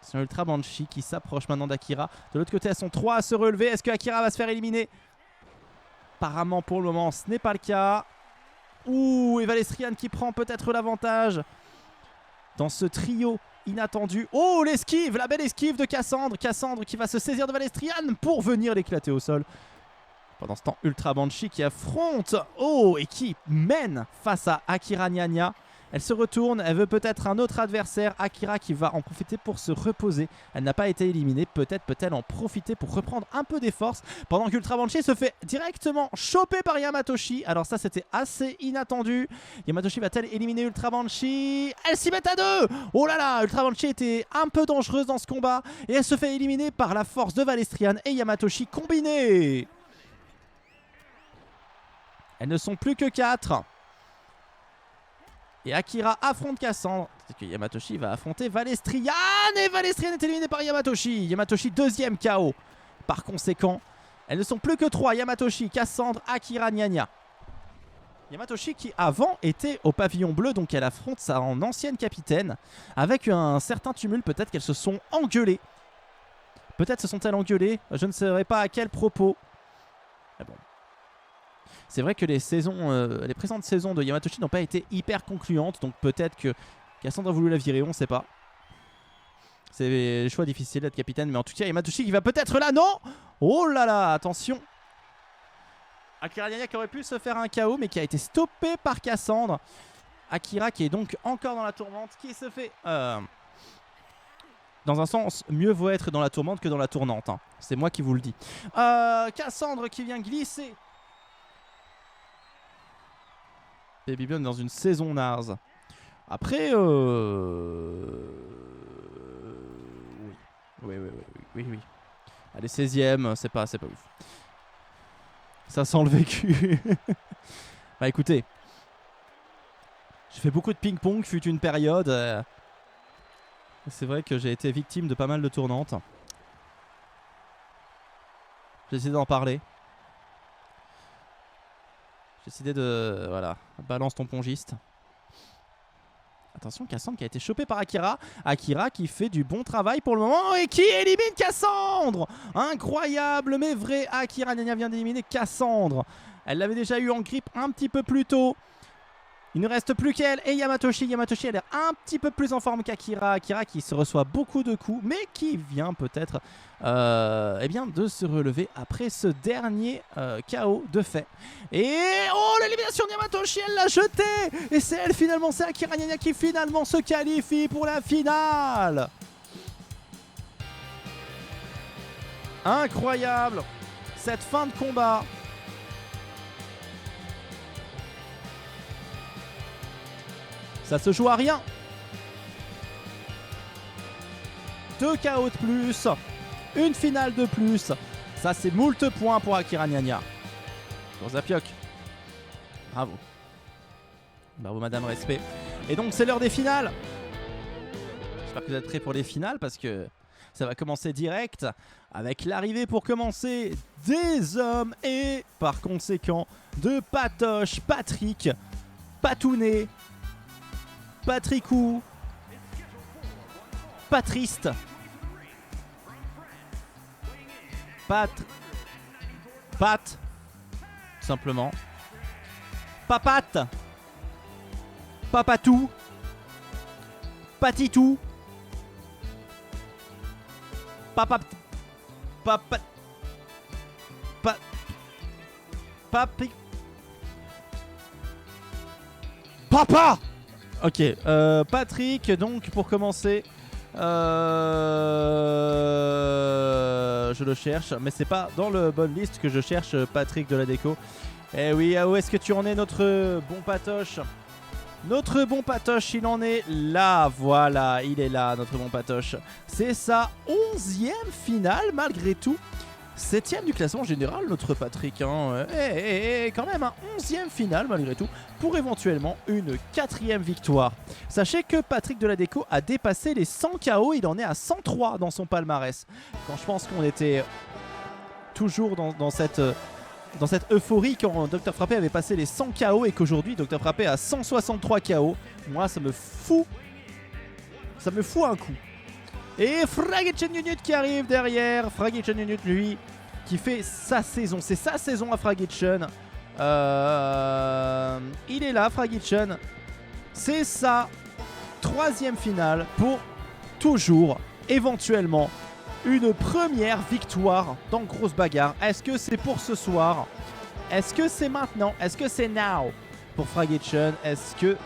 B: C'est un Ultra Banshee qui s'approche maintenant d'Akira. De l'autre côté, elles sont 3 à se relever. Est-ce que Akira va se faire éliminer? Apparemment, pour le moment, ce n'est pas le cas. Ouh, et Valestrian qui prend peut-être l'avantage dans ce trio inattendu. Oh, l'esquive, la belle esquive de Cassandre. Cassandre qui va se saisir de Valestrian pour venir l'éclater au sol. Pendant ce temps, Ultra Banshee qui affronte. Oh, et qui mène face à Akira Nia Nia. Elle se retourne, elle veut peut-être un autre adversaire. Akira qui va en profiter pour se reposer. Elle n'a pas été éliminée, peut-être peut-elle en profiter pour reprendre un peu des forces. Pendant qu'Ultra Banshee se fait directement choper par Yamatoshi. Alors ça c'était assez inattendu. Yamatoshi va-t-elle éliminer Ultra Banshee? Elle s'y met à 2. Oh là là, Ultra Banshee était un peu dangereuse dans ce combat. Et elle se fait éliminer par la force de Valestrian et Yamatoshi combinés. Elles ne sont plus que 4. Et Akira affronte Cassandre. C'est que Yamatoshi va affronter Valestrian. Et Valestrian est éliminé par Yamatoshi. Yamatoshi deuxième KO. Par conséquent, elles ne sont plus que 3. Yamatoshi, Cassandre, Akira, Nia Nia. Yamatoshi qui avant était au pavillon bleu. Donc elle affronte sa ancienne capitaine. Avec un certain tumulte. Peut-être qu'elles se sont engueulées. Peut-être se sont-elles engueulées. Je ne saurais pas à quel propos. Mais bon. C'est vrai que les présentes saisons de Yamatoshi n'ont pas été hyper concluantes. Donc peut-être que Cassandre a voulu la virer, on ne sait pas. C'est les choix difficiles d'être capitaine, mais en tout cas, Yamatoshi qui va peut-être là, non. Oh là là, attention. Akira Nanya qui aurait pu se faire un KO, mais qui a été stoppé par Cassandre. Akira qui est donc encore dans la tourmente, qui se fait... dans un sens, mieux vaut être dans la tourmente que dans la tournante. Hein. C'est moi qui vous le dis. Cassandre qui vient glisser. Baby Bjorn dans une saison naze. Après, oui. Allez, 16ème, c'est pas ouf. Ça sent le vécu. Bah écoutez, j'ai fait beaucoup de ping-pong, fut une période. C'est vrai que j'ai été victime de pas mal de tournantes. J'ai décidé d'en parler. J'ai décidé de... Voilà, balance ton pongiste. Attention, Cassandre qui a été chopé par Akira. Akira qui fait du bon travail pour le moment et qui élimine Cassandre. Incroyable mais vrai, Akira Nanya vient d'éliminer Cassandre. Elle l'avait déjà eu en grippe un petit peu plus tôt. Il ne reste plus qu'elle et Yamatoshi. Yamatoshi a l'air un petit peu plus en forme qu'Akira. Akira qui se reçoit beaucoup de coups, mais qui vient peut-être eh bien, de se relever après ce dernier KO de fait. Et oh, l'élimination de Yamatoshi, elle l'a jeté. Et c'est elle finalement, c'est Akira Nanya qui finalement se qualifie pour la finale. Incroyable cette fin de combat. Ça se joue à rien. 2 KO de plus. Une finale de plus. Ça, c'est moult points pour Akira Nanya. Pour Zapiok. Bravo. Bravo, madame, respect. Et donc, c'est l'heure des finales. J'espère que vous êtes prêts pour les finales parce que ça va commencer direct avec l'arrivée pour commencer des hommes et par conséquent de Patoche, Patrick, Patounet, Patricou, Patriste, Pat, tout simplement, Papate, Papatou, Patitou, Papi, Papa. Ok, Patrick, donc pour commencer, je le cherche, mais c'est pas dans le bonne liste que je cherche Patrick de la déco. Eh oui, où est-ce que tu en es, notre bon Patoche? Notre bon Patoche, il en est là, voilà, il est là, notre bon Patoche. C'est sa 11e finale malgré tout. 7ème du classement général, notre Patrick. Hein. Et quand même, un 11e finale malgré tout, pour éventuellement une 4ème victoire. Sachez que Patrick de la déco a dépassé les 100 KO, il en est à 103 dans son palmarès. Quand je pense qu'on était toujours dans cette euphorie quand Dr Frappé avait passé les 100 KO et qu'aujourd'hui Dr Frappé a 163 KO, moi ça me fout un coup. Et Fragitchen Unit qui arrive derrière. Fragitchen Unit, lui, qui fait sa saison. C'est sa saison à Fragitchen. Il est là, Fragitchen. C'est sa 3e finale pour toujours, éventuellement, une première victoire dans Grosse Bagarre. Est-ce que c'est pour ce soir? Est-ce que c'est maintenant? Est-ce que c'est now pour Fragitchen? Est-ce que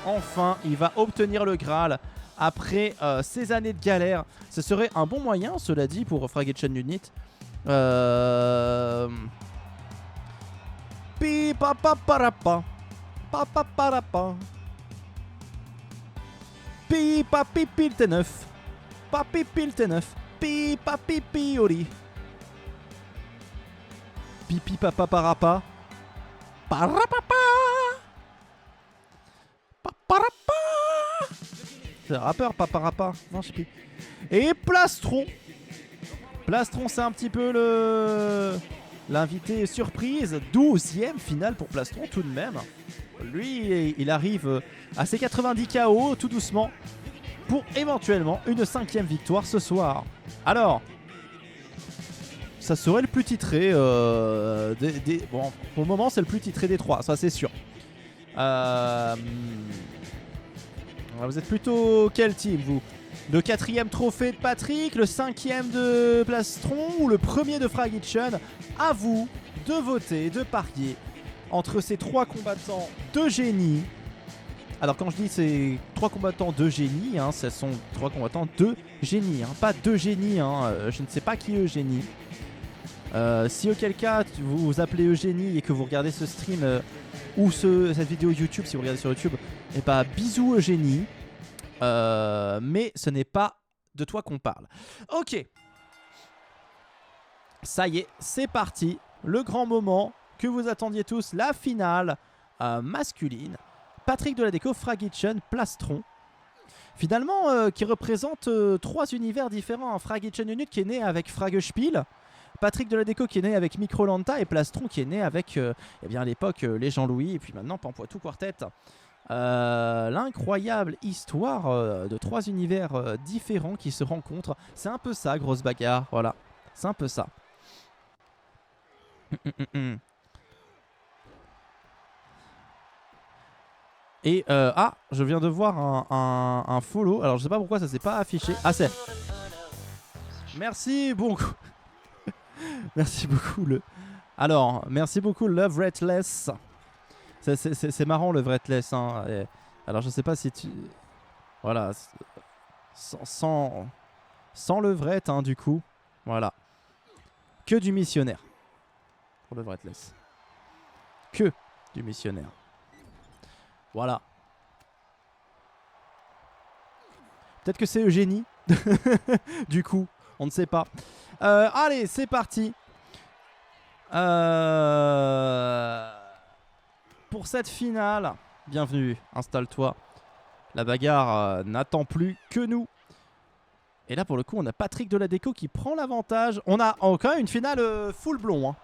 B: enfin il va obtenir le Graal après ces années de galère? Ce serait un bon moyen, cela dit, pour Fragitchen Unit. Pi pa pa parapa. Pa pa parapa. Pi pa pi pil T9. Pa pi pil T9. Pi pa pi pi ori. Pipi papa parapa. Parapapa. Paparapa. C'est un rappeur, Paparapa. Non, je sais plus. Et Plastron. Plastron, c'est un petit peu l'invité surprise. 12e finale pour Plastron, tout de même. Lui, il arrive à ses 90 KO, tout doucement, pour éventuellement une 5e victoire ce soir. Alors, ça serait le plus titré bon, pour le moment, c'est le plus titré des 3, ça c'est sûr. Vous êtes plutôt quel team, vous? Le 4e trophée de Patrick, le 5e de Plastron ou le premier de Fragitchen. À vous de voter, de parier entre ces 3 combattants de génie. Alors quand je dis ces 3 combattants de génie, hein, ce sont 3 combattants de génie, hein, pas de génie, hein, je ne sais pas qui est Eugénie. Si auquel cas vous vous appelez Eugénie et que vous regardez ce stream ou cette vidéo YouTube, si vous regardez sur YouTube, et bah bisous Eugénie. Mais ce n'est pas de toi qu'on parle. Ok. Ça y est, c'est parti. Le grand moment que vous attendiez tous, la finale masculine. Patrick Deladeco, Fragitchen, Plastron. Finalement, qui représente 3 univers différents. Fragitchen Unit qui est né avec Fragespiel. Patrick Deladeco qui est né avec Microlanta. Et Plastron qui est né avec, eh bien à l'époque, les Jean-Louis. Et puis maintenant, Pampoitou Quartet. L'incroyable histoire de 3 univers différents qui se rencontrent. C'est un peu ça, grosse bagarre. Voilà, c'est un peu ça. Et je viens de voir un follow. Alors je sais pas pourquoi ça s'est pas affiché. Ah c'est. Merci beaucoup. Merci beaucoup Alors merci beaucoup Love Restless. C'est marrant le Vretless hein. Alors je sais pas si tu... Voilà. Sans le Vret hein, du coup. Voilà. Que du missionnaire. Pour le Vretless. Que du missionnaire. Voilà. Peut-être que c'est Eugénie. Du coup, on ne sait pas. Allez, c'est parti. Pour cette finale, bienvenue, installe-toi. La bagarre n'attend plus que nous. Et là, pour le coup, on a Patrick Deladeco qui prend l'avantage. On a quand même une finale full blond. Hein.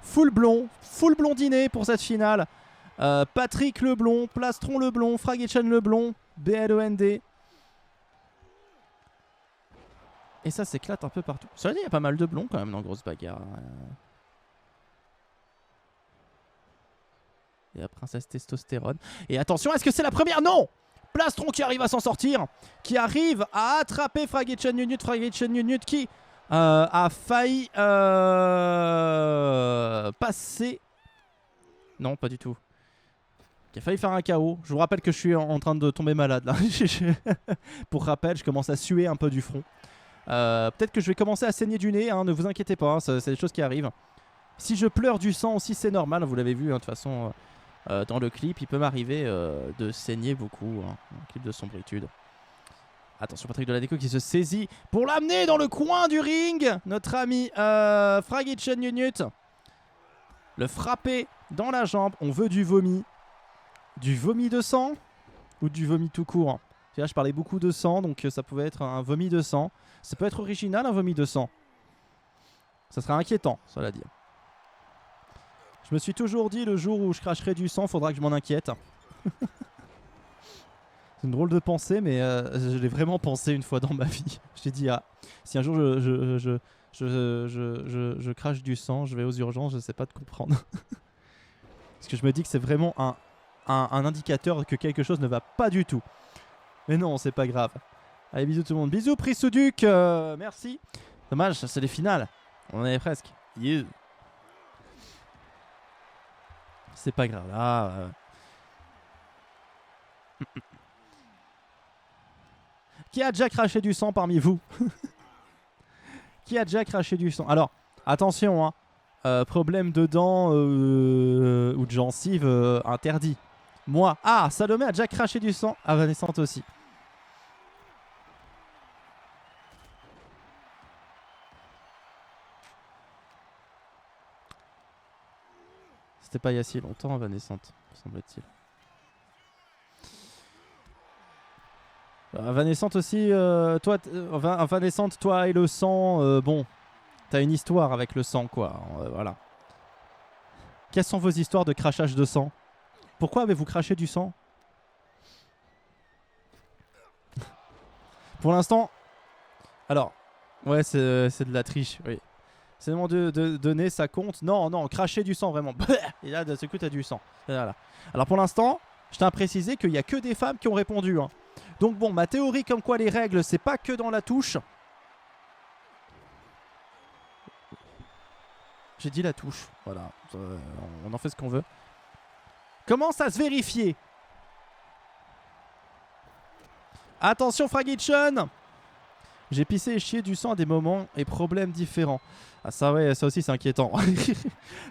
B: Full blondiné pour cette finale. Patrick le blond, Plastron le blond, Fragitchen le blond, BLOND. Et ça s'éclate un peu partout. Cela dit, il y a pas mal de blonds quand même dans Grosse Bagarre. Et la princesse testostérone. Et attention, est-ce que c'est la première? Non! Plastron qui arrive à s'en sortir. Qui arrive à attraper Fragitchen Unit. Fragitchen Unit qui a failli passer. Non, pas du tout. Qui a failli faire un KO. Je vous rappelle que je suis en train de tomber malade là. Pour rappel, je commence à suer un peu du front. Peut-être que je vais commencer à saigner du nez, hein, ne vous inquiétez pas, hein, c'est des choses qui arrivent. Si je pleure du sang aussi, c'est normal, vous l'avez vu hein, de toute façon dans le clip, il peut m'arriver de saigner beaucoup, hein, un clip de sombritude. Attention, Patrick Deladeco qui se saisit pour l'amener dans le coin du ring. Notre ami Fragitchen Unit. Le frapper dans la jambe, on veut du vomi. Du vomi de sang ou du vomi tout court? Là, je parlais beaucoup de sang, donc ça pouvait être un vomi de sang. Ça peut être original, un vomi de sang. Ça serait inquiétant, cela dit. Je me suis toujours dit, le jour où je cracherai du sang, faudra que je m'en inquiète. C'est une drôle de pensée, mais je l'ai vraiment pensé une fois dans ma vie. J'ai dit, ah, si un jour je crache du sang, je vais aux urgences, je ne sais pas de comprendre. Parce que je me dis que c'est vraiment un indicateur que quelque chose ne va pas du tout. Mais non, c'est pas grave. Allez, bisous tout le monde. Bisous, Prissouduc. Merci. Dommage, c'est les finales. On en est presque. Yeah. C'est pas grave. Ah, Qui a déjà craché du sang parmi vous? Qui a déjà craché du sang? Alors, attention, hein. Problème de dents ou de gencives interdit. Moi. Ah, Salomé a déjà craché du sang. Evanescente aussi. C'était pas il y a si longtemps, Evanescente, semble-t-il. Evanescente aussi, toi, Evanescente, toi et le sang, bon, t'as une histoire avec le sang, quoi. Voilà. Quelles sont vos histoires de crachage de sang? Pourquoi avez-vous craché du sang? Pour l'instant... Alors, ouais, c'est de la triche, oui. C'est le moment de donner, ça compte. Non, non, cracher du sang, vraiment. Et là, de ce coup, t'as du sang. Voilà. Alors, pour l'instant, je tiens à préciser qu'il n'y a que des femmes qui ont répondu. Hein. Donc bon, ma théorie comme quoi les règles, c'est pas que dans la touche. J'ai dit la touche, voilà, on en fait ce qu'on veut. Commence à se vérifier. Attention Fragitchon. J'ai pissé et chié du sang à des moments et problèmes différents. Ah ça ouais, ça aussi c'est inquiétant.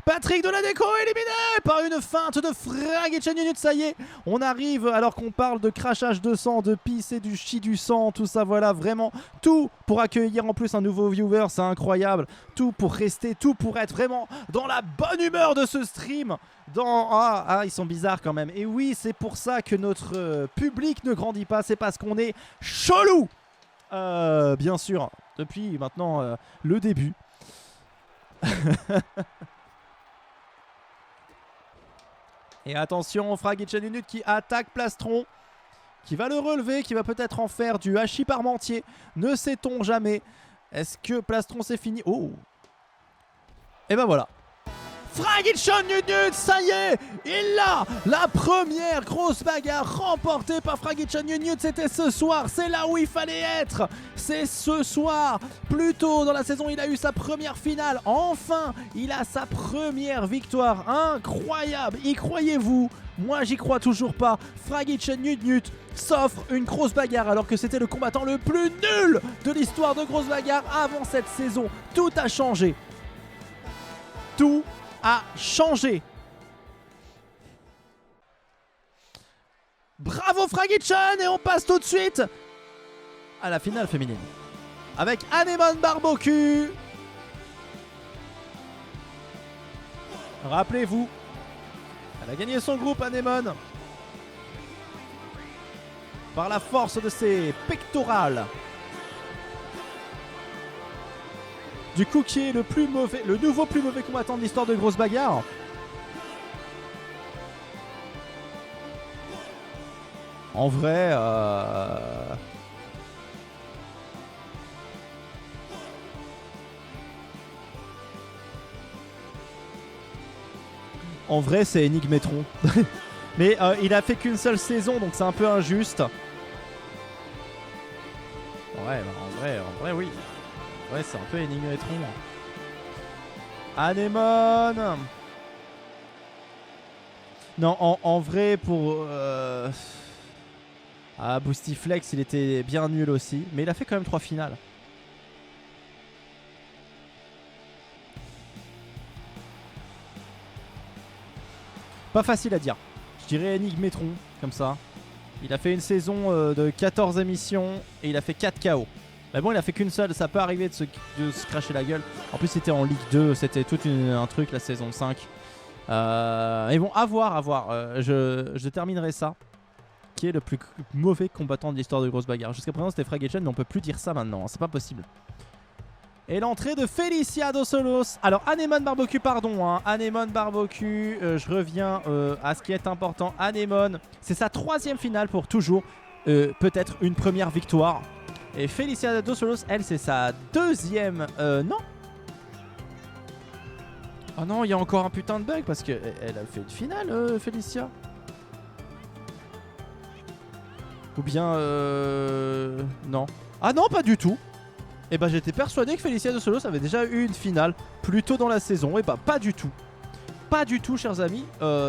B: Patrick Deladeco éliminé par une feinte de Fragitchon Unit, ça y est. On arrive alors qu'on parle de crachage de sang, de pisse et du chi du sang, tout ça voilà, vraiment tout pour accueillir en plus un nouveau viewer, c'est incroyable. Tout pour rester, tout pour être vraiment dans la bonne humeur de ce stream. Ils sont bizarres quand même. Et oui, c'est pour ça que notre public ne grandit pas, c'est parce qu'on est chelou. Bien sûr, depuis maintenant le début. Et attention, Fragitchon Unit qui attaque Plastron, qui va le relever, qui va peut-être en faire du hachis parmentier. Ne sait-on jamais. Est-ce que Plastron c'est fini? Oh. Et ben voilà. Fragitchon Unit, ça y est, il l'a. La première grosse bagarre remportée par Fragitchon Unit, c'était ce soir, c'est là où il fallait être. C'est ce soir, plus tôt dans la saison, il a eu sa première finale. Enfin, il a sa première victoire, incroyable. Y croyez-vous? Moi, j'y crois toujours pas. Fragitchon Unit s'offre une grosse bagarre alors que c'était le combattant le plus nul de l'histoire de grosse bagarre avant cette saison. Tout a changé. Tout a changé. Bravo Fragitchon, et on passe tout de suite à la finale féminine avec Anémone Barbocu. Rappelez-vous, elle a gagné son groupe Anémone par la force de ses pectorales. Du coup, qui est le plus mauvais, le nouveau plus mauvais combattant de l'histoire de grosse bagarre. En vrai, en vrai, c'est Enigmetron. Mais il a fait qu'une seule saison, donc c'est un peu injuste. Ouais, bah, en vrai, oui. Ouais, c'est un peu Enigmetron. Anémone. Non, en vrai, pour... Boostiflex, il était bien nul aussi. Mais il a fait quand même 3 finales. Pas facile à dire. Je dirais Enigmetron, comme ça. Il a fait une saison de 14 émissions et il a fait 4 KO. Mais bon, il a fait qu'une seule, ça peut arriver de se cracher la gueule. En plus, c'était en Ligue 2, c'était tout un truc la saison 5. Mais bon, à voir. Je terminerai ça. Qui est le plus mauvais combattant de l'histoire de grosse bagarre. Jusqu'à présent, c'était Fragitchon, mais on peut plus dire ça maintenant, hein, c'est pas possible. Et l'entrée de Felicia Dos Solos. Alors, Anémone Barbocu, pardon. Hein. Anémone Barbocu, je reviens à ce qui est important. Anémone, c'est sa 3e finale pour toujours. Peut-être une première victoire. Et Felicia Dos Solos, elle, c'est sa 2e. Non. Oh non, il y a encore un putain de bug parce qu'elle a fait une finale, Felicia. Ou bien. Non. Ah non, pas du tout. Et bah, j'étais persuadé que Felicia Dos Solos avait déjà eu une finale plus tôt dans la saison. Et bah, pas du tout. Pas du tout, chers amis.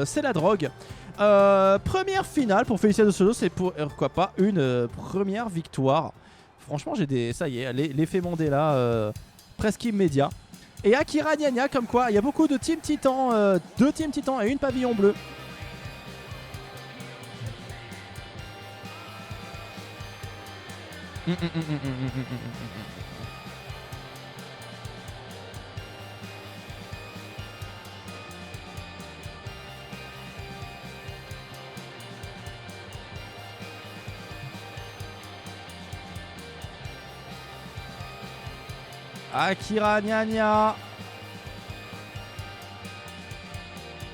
B: C'est la drogue. Première finale pour Felicia Dos Solos et pourquoi pas une première victoire. Franchement, j'ai des... Ça y est, l'effet Mandela presque immédiat. Et Akira Gnagna, comme quoi, il y a beaucoup de Team Titan, 2 Team Titan et une pavillon bleu. Akira Gnagna.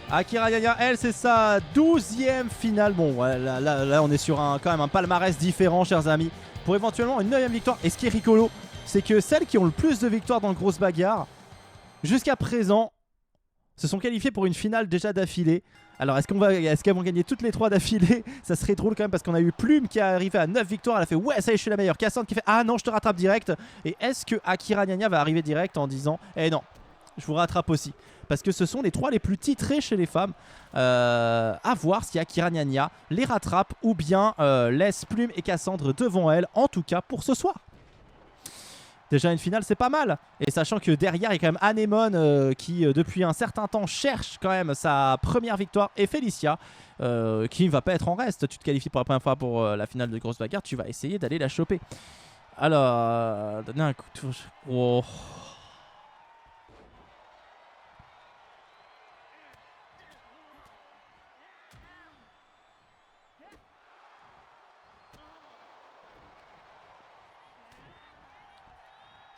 B: Akira Gnagna, elle, c'est sa 12e finale. Bon, ouais, là, on est sur quand même un palmarès différent, chers amis. Pour éventuellement une 9e victoire. Et ce qui est rigolo, c'est que celles qui ont le plus de victoires dans le grosse bagarre, jusqu'à présent, se sont qualifiées pour une finale déjà d'affilée. Alors est-ce qu'elles vont gagner toutes les 3 d'affilée? Ça serait drôle quand même parce qu'on a eu Plume qui est arrivé à 9 victoires. Elle a fait ouais ça y est je suis la meilleure. Cassandre qui fait ah non je te rattrape direct. Et est-ce que Akira Nya Nya va arriver direct en disant eh non je vous rattrape aussi? Parce que ce sont les 3 les plus titrés chez les femmes. À voir si Akira Nya Nya les rattrape ou bien laisse Plume et Cassandre devant elle. En tout cas pour ce soir. Déjà une finale c'est pas mal. Et sachant que derrière il y a quand même Anemone qui depuis un certain temps cherche quand même sa première victoire. Et Felicia qui ne va pas être en reste. Tu te qualifies pour la première fois pour la finale de Grosse Bagarre. Tu vas essayer d'aller la choper. Alors donner un coup de touche. Oh.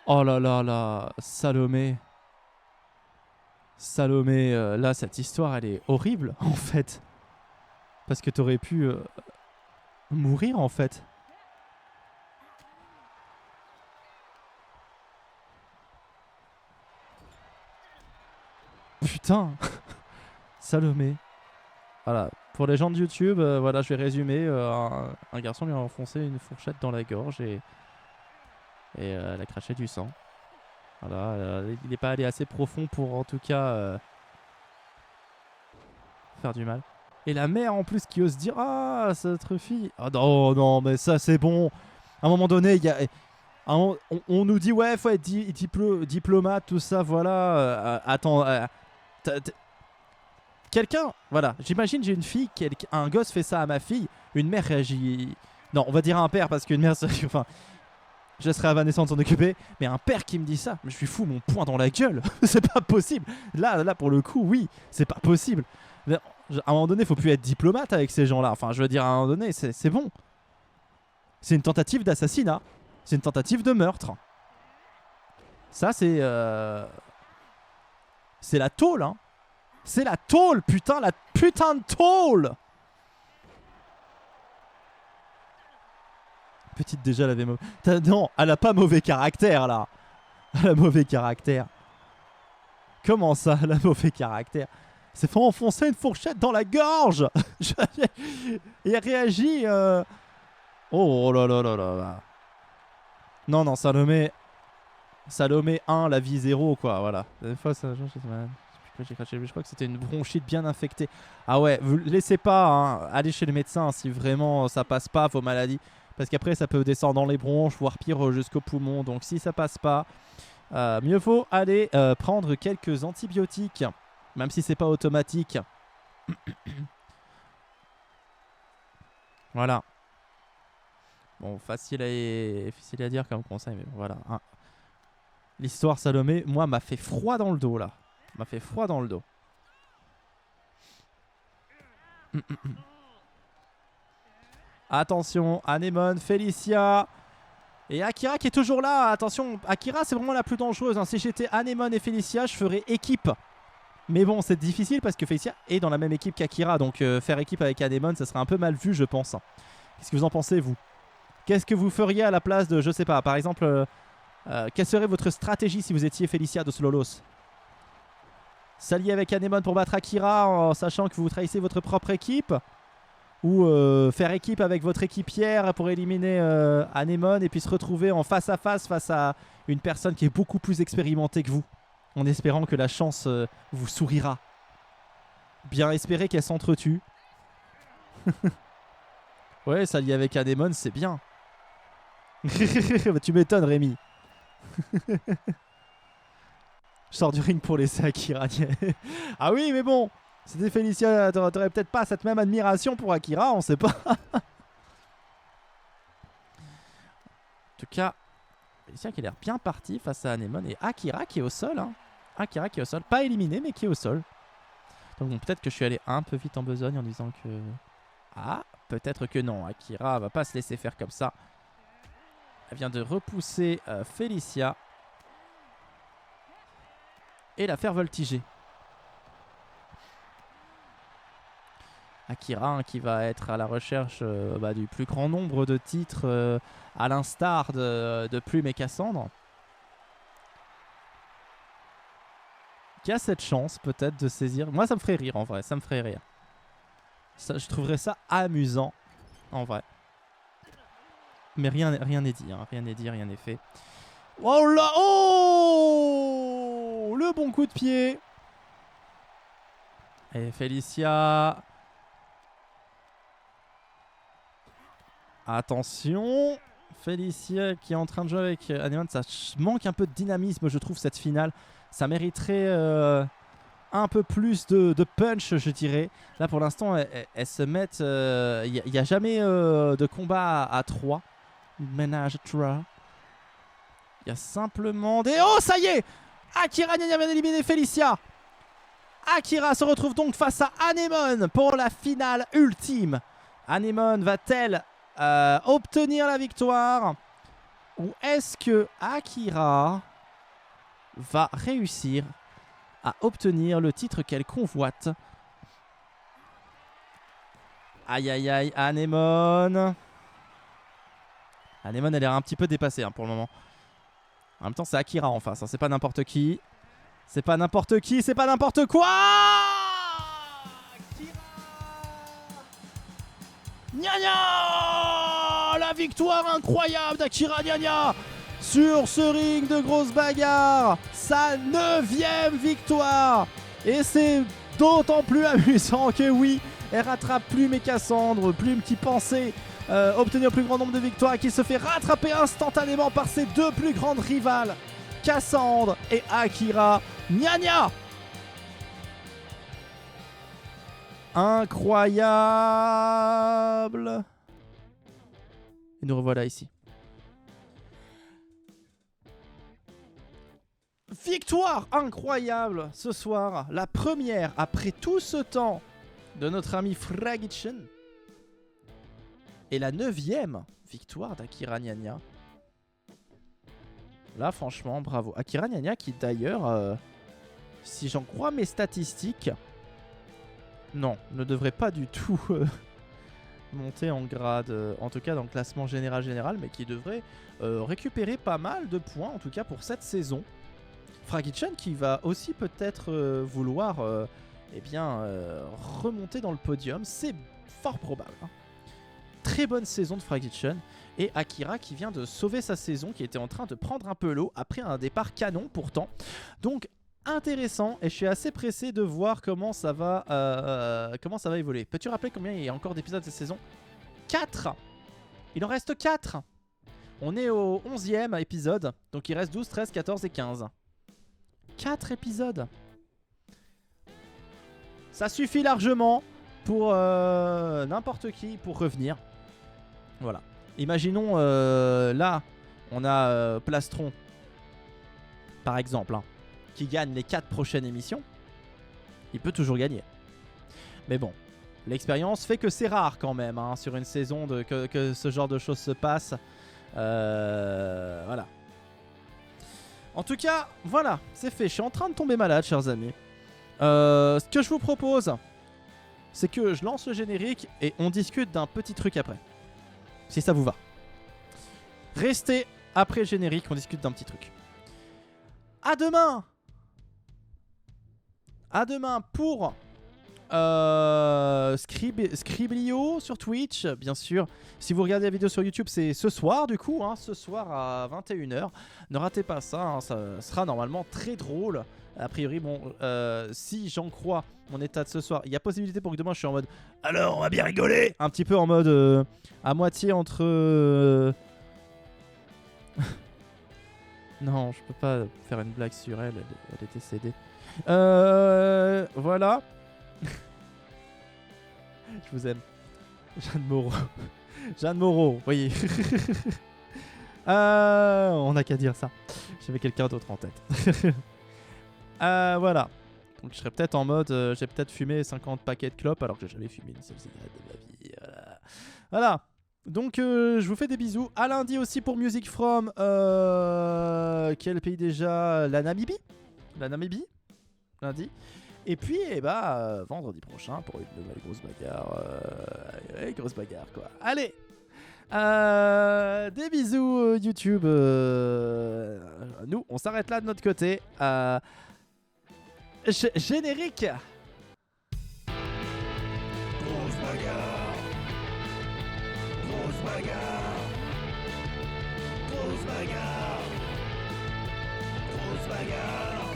B: Oh là là là, Salomé. Salomé, là cette histoire elle est horrible en fait. Parce que t'aurais pu mourir en fait. Putain. Salomé. Voilà, pour les gens de YouTube, voilà, je vais résumer. Un garçon lui a enfoncé une fourchette dans la gorge et elle a craché du sang. Voilà, il n'est pas allé assez profond pour en tout cas faire du mal. Et la mère en plus qui ose dire ah cette fille. Ah non non mais ça c'est bon. À un moment donné il y a on nous dit ouais faut être diplomate tout ça voilà. Attends quelqu'un voilà j'imagine j'ai une fille un gosse fait ça à ma fille, une mère réagit. Non on va dire un père parce qu'une mère enfin je laisserai à Vanessa s'en occuper, mais un père qui me dit ça, mais je lui fous mon poing dans la gueule. C'est pas possible. Là pour le coup oui c'est pas possible. À un moment donné, faut plus être diplomate avec ces gens-là. Enfin, je veux dire, à un moment donné, c'est bon. C'est une tentative d'assassinat. C'est une tentative de meurtre. Ça, c'est la tôle, hein. C'est la tôle, putain, la putain de tôle. Petite déjà, elle avait mauvais. Non, elle a pas mauvais caractère là. Elle a mauvais caractère. Comment ça, elle a mauvais caractère? S'est fait enfoncer une fourchette dans la gorge. Et elle réagit. Oh là là là là. Non, non, Salomé 1, la vie 0, quoi. Voilà. Des fois, ça, je crois que c'était une bronchite bien infectée. Ah ouais, vous laissez pas aller chez le médecin si vraiment ça passe pas vos maladies. Parce qu'après, ça peut descendre dans les bronches, voire pire jusqu'au poumon. Donc si ça passe pas, mieux vaut aller prendre quelques antibiotiques. Même si c'est pas automatique. Voilà. Bon, facile à dire comme conseil, mais voilà. Hein. L'histoire Salomé, moi, m'a fait froid dans le dos, là. M'a fait froid dans le dos. Attention, Anemone, Felicia et Akira qui est toujours là. Attention, Akira, c'est vraiment la plus dangereuse. Hein. Si j'étais Anemone et Felicia, je ferais équipe. Mais bon, c'est difficile parce que Felicia est dans la même équipe qu'Akira. Donc faire équipe avec Anemone, ça serait un peu mal vu, je pense. Qu'est-ce que vous en pensez, vous? Qu'est-ce que vous feriez à la place de, je sais pas, par exemple, quelle serait votre stratégie si vous étiez Felicia de Slolos? S'allier avec Anemone pour battre Akira en sachant que vous trahissez votre propre équipe? Ou faire équipe avec votre équipière pour éliminer Anemone et puis se retrouver en face à une personne qui est beaucoup plus expérimentée que vous? En espérant que la chance vous sourira. Bien espérer qu'elle s'entretue. Ouais, s'allier avec Anemone, c'est bien. Tu m'étonnes, Rémi. Je sors du ring pour laisser Akira. Ah oui, mais bon, c'était Felicia, t'aurais peut-être pas cette même admiration pour Akira, on sait pas. En tout cas, Felicia qui a l'air bien partie face à Anemone et Akira qui est au sol. Hein. Akira qui est au sol, pas éliminé mais qui est au sol. Donc bon, peut-être que je suis allé un peu vite en besogne en disant que... Ah, peut-être que non, Akira va pas se laisser faire comme ça. Elle vient de repousser Felicia et la faire voltiger. Akira hein, qui va être à la recherche du plus grand nombre de titres à l'instar de Plume et Cassandre. qui a cette chance peut-être de saisir. Moi, ça me ferait rire en vrai, ça me ferait rire. Ça, je trouverais ça amusant en vrai. Mais rien n'est dit, hein. Rien n'est dit, rien n'est fait. Oh là, oh, le bon coup de pied. Et Félicia. Attention. Félicia qui est en train de jouer avec Anemone. Ça manque un peu de dynamisme, je trouve, cette finale. Ça mériterait un peu plus de punch, je dirais. Là, pour l'instant, elles se mettent... Il n'y a jamais de combat à 3. Ménage 3. Il y a simplement des... Oh, ça y est! Akira Nyanya vient d'éliminer Félicia. Akira se retrouve donc face à Anemone pour la finale ultime. Anemone va-t-elle obtenir la victoire? Ou est-ce que Akira va réussir à obtenir le titre qu'elle convoite? Aïe aïe aïe, Anemone. Anemone, elle est un petit peu dépassée pour le moment. En même temps, c'est Akira en face, hein. C'est pas n'importe qui. C'est pas n'importe qui, c'est pas n'importe quoi. Akira Nyanya, la victoire incroyable d'Akira Nyanya sur ce ring de grosse bagarre. Sa 9e victoire. Et c'est d'autant plus amusant que oui, elle rattrape Plume et Cassandre. Plume qui pensait obtenir le plus grand nombre de victoires, qui se fait rattraper instantanément par ses 2 plus grandes rivales, Cassandre et Akira Nyanya. Incroyable. Et nous revoilà ici. Victoire incroyable ce soir. La première après tout ce temps de notre ami Fragitchen. Et la 9e victoire d'Akira Nyanya. Là, franchement, bravo. Akira Nyanya qui, d'ailleurs, si j'en crois mes statistiques, non, ne devrait pas du tout monter en grade, en tout cas dans le classement général, mais qui devrait récupérer pas mal de points, en tout cas pour cette saison. Fragitchen qui va aussi peut-être vouloir remonter dans le podium, c'est fort probable. Hein. Très bonne saison de Fragitchen. Et Akira qui vient de sauver sa saison, qui était en train de prendre un peu l'eau après un départ canon pourtant. Donc intéressant, et je suis assez pressé de voir comment ça va évoluer. Peux-tu rappeler combien il y a encore d'épisodes de cette saison? 4. Il en reste 4. On est au 11e épisode, donc il reste 12, 13, 14 et 15. 4 épisodes. Ça suffit largement pour n'importe qui pour revenir. Voilà. Imaginons là, on a Plastron, par exemple, hein, qui gagne les 4 prochaines émissions. Il peut toujours gagner. Mais bon, l'expérience fait que c'est rare quand même, hein, sur une saison que ce genre de choses se passe. Voilà. En tout cas, voilà, c'est fait. Je suis en train de tomber malade, chers amis. Ce que je vous propose, c'est que je lance le générique et on discute d'un petit truc après. Si ça vous va. Restez après le générique, on discute d'un petit truc. À demain. À demain pour Scriblio sur Twitch, bien sûr. Si vous regardez la vidéo sur YouTube, c'est ce soir du coup, hein, ce soir à 21h. Ne ratez pas ça, hein, ça sera normalement très drôle. A priori, bon, si j'en crois mon état de ce soir, il y a possibilité pour que demain je suis en mode alors on va bien rigoler, un petit peu en mode à moitié entre non, je peux pas faire une blague sur elle est décédée. Voilà. Je vous aime. Jeanne Moreau. Jeanne Moreau, vous voyez. On n'a qu'à dire ça. J'avais quelqu'un d'autre en tête. Voilà. Donc je serais peut-être en mode j'ai peut-être fumé 50 paquets de clopes alors que j'ai jamais fumé une seule cigarette de ma vie. Voilà. Donc je vous fais des bisous. À lundi aussi pour Music From quel pays déjà? La Namibie. La Namibie. Lundi. Et puis vendredi prochain pour une nouvelle grosse bagarre. Grosse bagarre quoi. Allez. Des bisous YouTube. Nous on s'arrête là de notre côté. Générique.
C: Grosse bagarre. Grosse bagarre. Grosse bagarre. Grosse bagarre.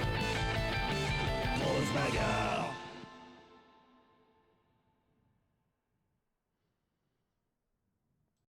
C: Grosse bagarre.